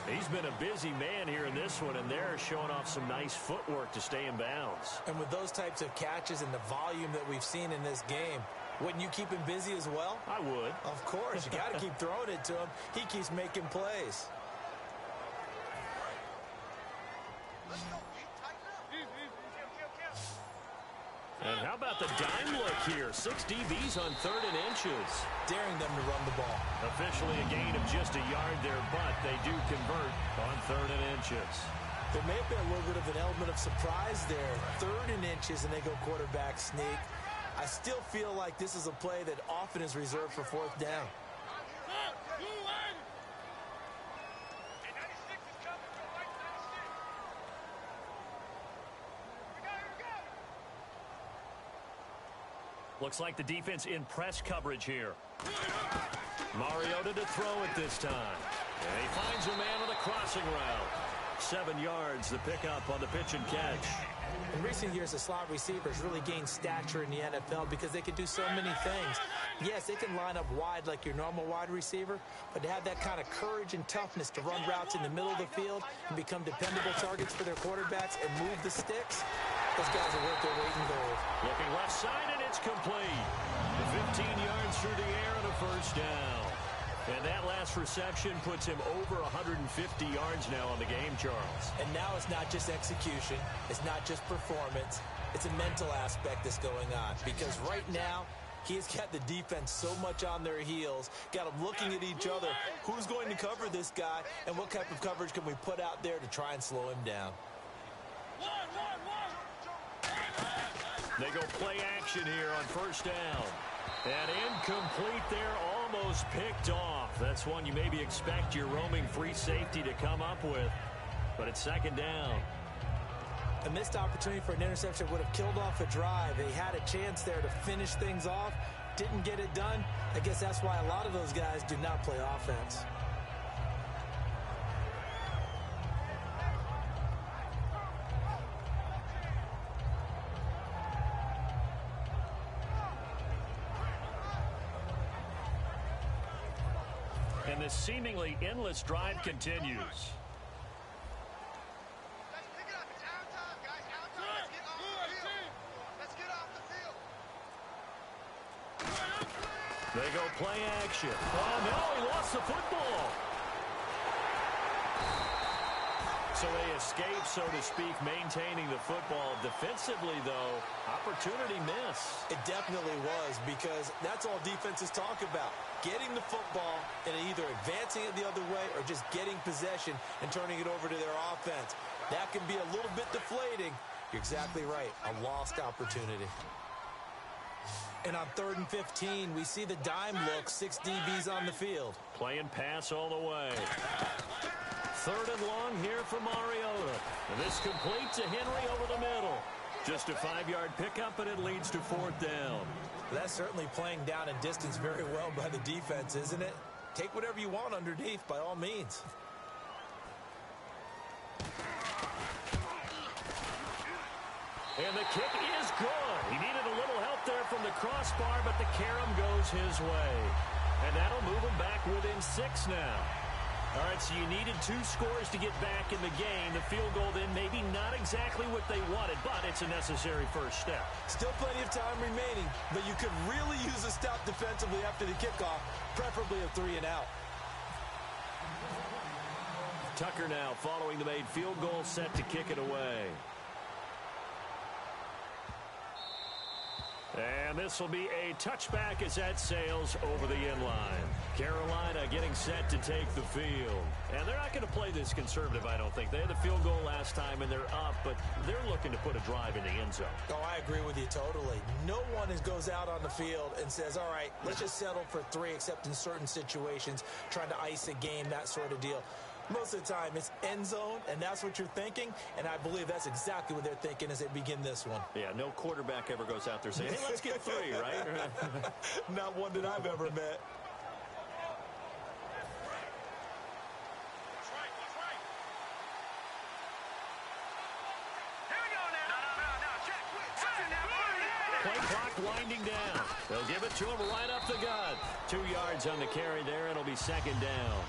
He's been a busy man here in this one, and they're showing off some nice footwork to stay in bounds. And with those types of catches and the volume that we've seen in this game, wouldn't you keep him busy as well? I would. Of course. You got to keep throwing it to him. He keeps making plays. And how about the dime look here? 6 DBs on 3rd and inches. Daring them to run the ball. Officially a gain of just a yard there, but they do convert on 3rd and inches. There may have been a little bit of an element of surprise there. 3rd and inches, and they go quarterback sneak. I still feel like this is a play that often is reserved for 4th down. Looks like the defense in press coverage here. Mariota to throw it this time. And he finds a man on the crossing route. 7 yards, the pickup on the pitch and catch. In recent years, the slot receivers really gained stature in the NFL because they can do so many things. Yes, they can line up wide like your normal wide receiver, but to have that kind of courage and toughness to run routes in the middle of the field and become dependable targets for their quarterbacks and move the sticks, those guys are worth their weight in gold. Looking left side, and it's complete. 15 yards through the air and a first down. And that last reception puts him over 150 yards now on the game, Charles. And now it's not just execution. It's not just performance. It's a mental aspect that's going on. Because right now, he's got the defense so much on their heels, got them looking at each other. Who's going to cover this guy, and what type of coverage can we put out there to try and slow him down? They go play action here on first down. And incomplete there, almost picked off. That's one you maybe expect your roaming free safety to come up with. But it's second down. A missed opportunity for an interception would have killed off a drive. They had a chance there to finish things off. Didn't get it done. I guess that's why a lot of those guys do not play offense. And this seemingly endless drive continues. They go play action. Oh, no, he lost the football. So they escape, so to speak, maintaining the football. Defensively, though, opportunity miss. It definitely was, because that's all defenses talk about. Getting the football and either advancing it the other way or just getting possession and turning it over to their offense. That can be a little bit deflating. You're exactly right. A lost opportunity. And on 3rd and 15, we see the dime look, 6 DBs on the field. Playing pass all the way. 3rd and long here for Mariota. And this complete to Henry over the middle. Just a 5-yard pickup, and it leads to 4th down. That's certainly playing down and distance very well by the defense, isn't it? Take whatever you want underneath, by all means. And the kick is good. He needed a little help there from the crossbar, but the carom goes his way. And that'll move him back within 6 now. All right, so you needed 2 scores to get back in the game. The field goal then maybe not exactly what they wanted, but it's a necessary first step. Still plenty of time remaining, but you could really use a stop defensively after the kickoff, preferably a 3-and-out. Tucker now following the made field goal, set to kick it away. And this will be a touchback as that sails over the end line. Carolina getting set to take the field. And they're not going to play this conservative, I don't think. They had the field goal last time, and they're up, but they're looking to put a drive in the end zone. Oh, I agree with you totally. No one goes out on the field and says, all right, let's just settle for 3, except in certain situations, trying to ice a game, that sort of deal. Most of the time, it's end zone, and that's what you're thinking, and I believe that's exactly what they're thinking as they begin this one. Yeah, no quarterback ever goes out there saying, hey, let's get 3, right? Not one that I've ever met. Play clock winding down. They'll give it to him right up the gut. 2 yards on the carry there. It'll be 2nd down.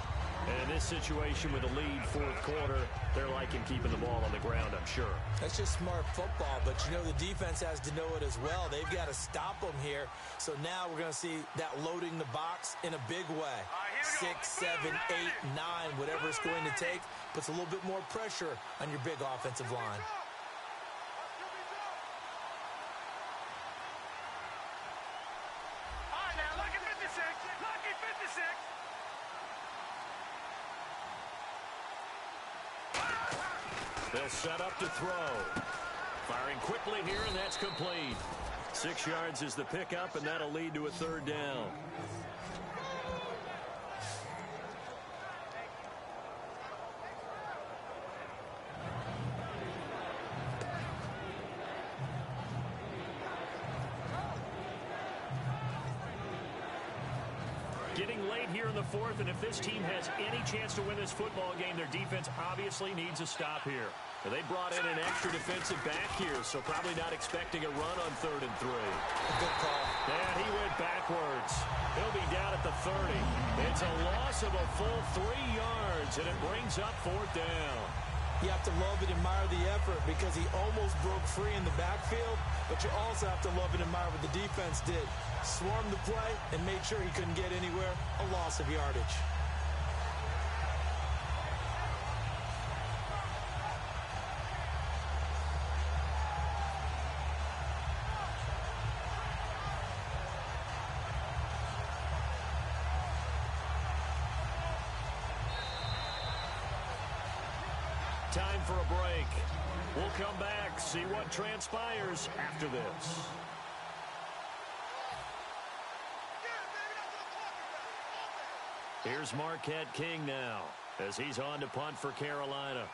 And in this situation with a lead 4th quarter, they're liking keeping the ball on the ground, I'm sure. That's just smart football, but you know the defense has to know it as well. They've got to stop them here. So now we're going to see that loading the box in a big way. 6, 7, 8, 9, whatever it's going to take, puts a little bit more pressure on your big offensive line. They'll set up to throw. Firing quickly here, and that's complete. 6 yards is the pickup, and that'll lead to a 3rd down. Getting late here in the 4th, and if this team has any chance to win this football game, their defense obviously needs a stop here. They brought in an extra defensive back here, so probably not expecting a run on 3rd and 3. Good call. And he went backwards. He'll be down at the 30. It's a loss of a full 3 yards, and it brings up 4th down. You have to love and admire the effort because he almost broke free in the backfield, but you also have to love and admire what the defense did. Swarmed the play and made sure he couldn't get anywhere. A loss of yardage. Time for a break. We'll come back, see what transpires after this. Here's Marquette King now as he's on to punt for Carolina.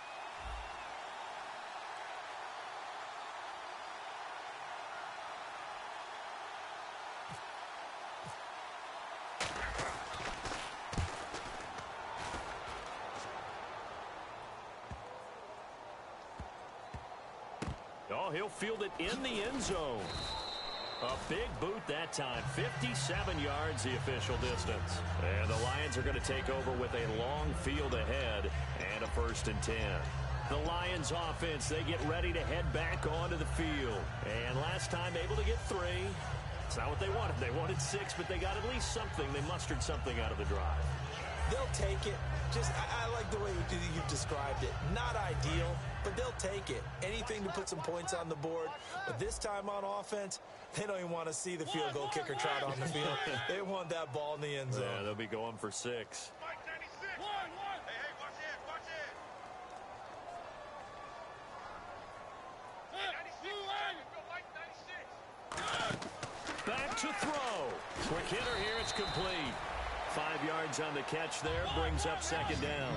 Oh, he'll field it in the end zone. A big boot that time. 57 yards the official distance. And the Lions are going to take over with a long field ahead and a 1st and 10. The Lions offense, they get ready to head back onto the field. And last time able to get 3. It's not what they wanted. They wanted 6, but they got at least something. They mustered something out of the drive. They'll take it. I like the way you described it. Not ideal, but they'll take it. Anything to put some points on the board. But this time on offense, they don't even want to see the field goal kicker trot on the field. They want that ball in the end zone. Yeah, they'll be going for 6. Back to throw. Quick hitter here. It's complete. 5 yards on the catch there. Brings up second down.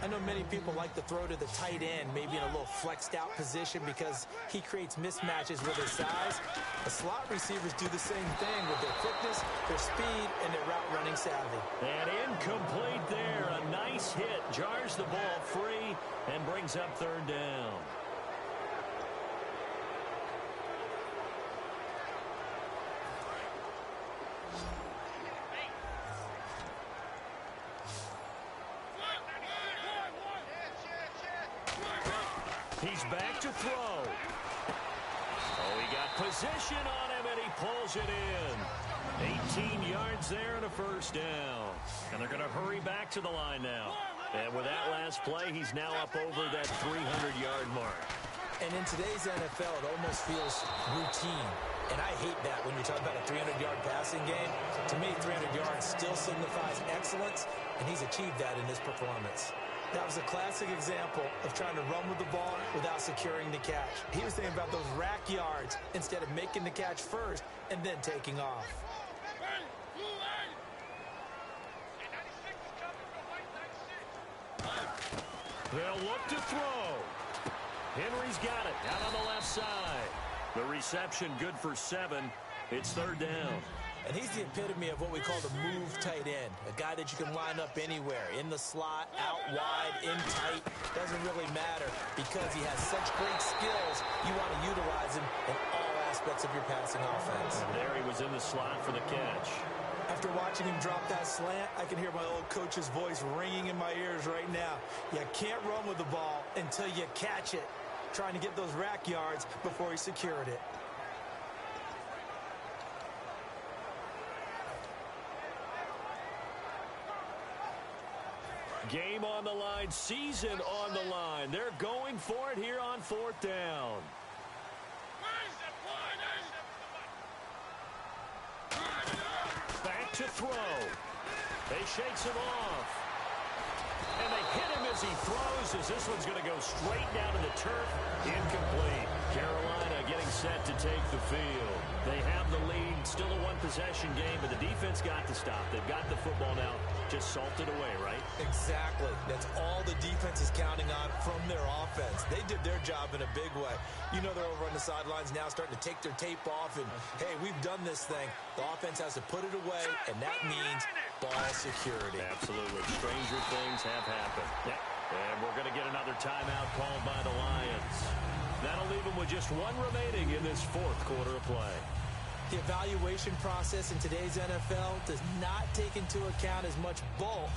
I know many people like to throw to the tight end, maybe in a little flexed out position because he creates mismatches with his size. The slot receivers do the same thing with their quickness, their speed, and their route running savvy. And incomplete there. A nice hit. Jars the ball free and brings up third down. He's back to throw. Oh, he got position on him, and he pulls it in. 18 yards there and a first down. And they're going to hurry back to the line now. And with that last play, he's now up over that 300-yard mark. And in today's NFL, it almost feels routine. And I hate that when you talk about a 300-yard passing game. To me, 300 yards still signifies excellence, and he's achieved that in this performance. That was a classic example of trying to run with the ball without securing the catch. He was thinking about those rack yards instead of making the catch first and then taking off. They'll look to throw. Henry's got it out on the left side. The reception good for 7. It's third down. And he's the epitome of what we call the move tight end. A guy that you can line up anywhere. In the slot, out wide, in tight. Doesn't really matter because he has such great skills. You want to utilize him in all aspects of your passing offense. And there he was in the slot for the catch. After watching him drop that slant, I can hear my old coach's voice ringing in my ears right now. You can't run with the ball until you catch it. Trying to get those rack yards before he secured it. Game on the line, season on the line. They're going for it here on fourth down. Back to throw. They shakes him off. And they hit him as he throws, as this one's going to go straight down to the turf. Incomplete. Carolina getting set to take the field. They have the lead, still a one-possession game, but the defense got to stop. They've got the football now, just salted away, right? Exactly. That's all the defense is counting on from their offense. They did their job in a big way. You know they're over on the sidelines now starting to take their tape off, and, hey, we've done this thing. The offense has to put it away, and that means ball security. Absolutely. Stranger things have happened. Yep. And we're going to get another timeout called by the Lions. That'll leave them with just one remaining in this fourth quarter of play. The evaluation process in today's NFL does not take into account as much bulk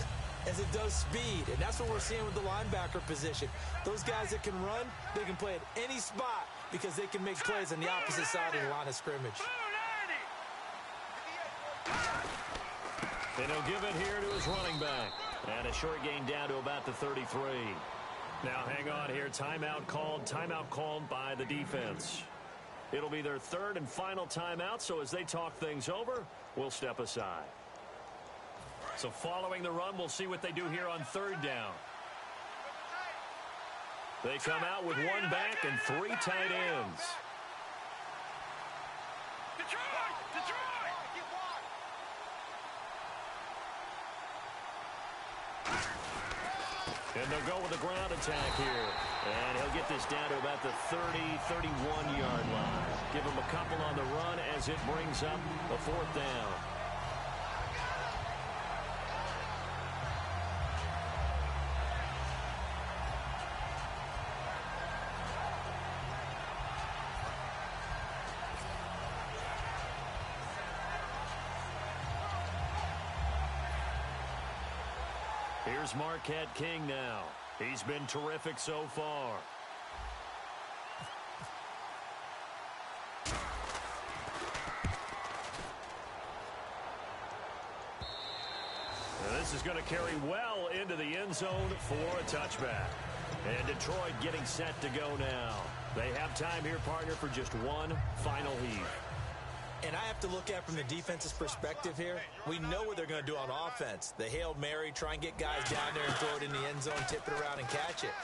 as it does speed, and that's what we're seeing with the linebacker position. Those guys that can run, they can play at any spot because they can make plays on the opposite side of the line of scrimmage. And he'll give it here to his running back. And a short gain down to about the 33. Now hang on here. Timeout called by the defense. It'll be their third and final timeout, so as they talk things over, we'll step aside. So following the run, we'll see what they do here on third down. They come out with one back and 3 tight ends. And they'll go with a ground attack here. And he'll get this down to about the 30, 31-yard line. Give him a couple on the run as it brings up a fourth down. Here's Marquette King now. He's been terrific so far. Now this is going to carry well into the end zone for a touchback. And Detroit getting set to go now. They have time here, partner, for just one final heave. And I have to look at from the defense's perspective here. We know what they're going to do on offense. The Hail Mary, try and get guys down there and throw it in the end zone, tip it around and catch it.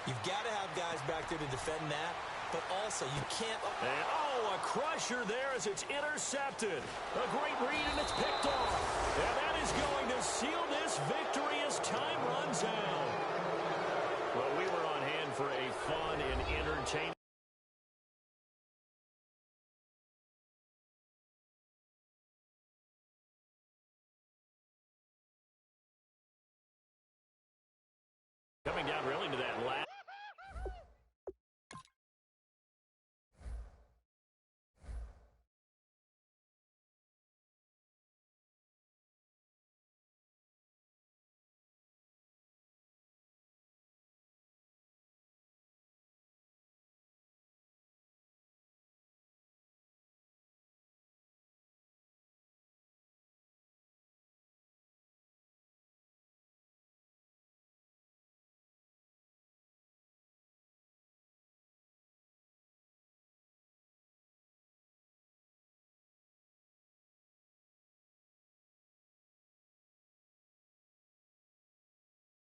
You've got to have guys back there to defend that, but also you can't... And, a crusher there as it's intercepted. A great read, and it's picked off. And that is going to seal this victory as time runs out. Well, we were on hand for a fun and entertaining... Coming down really to that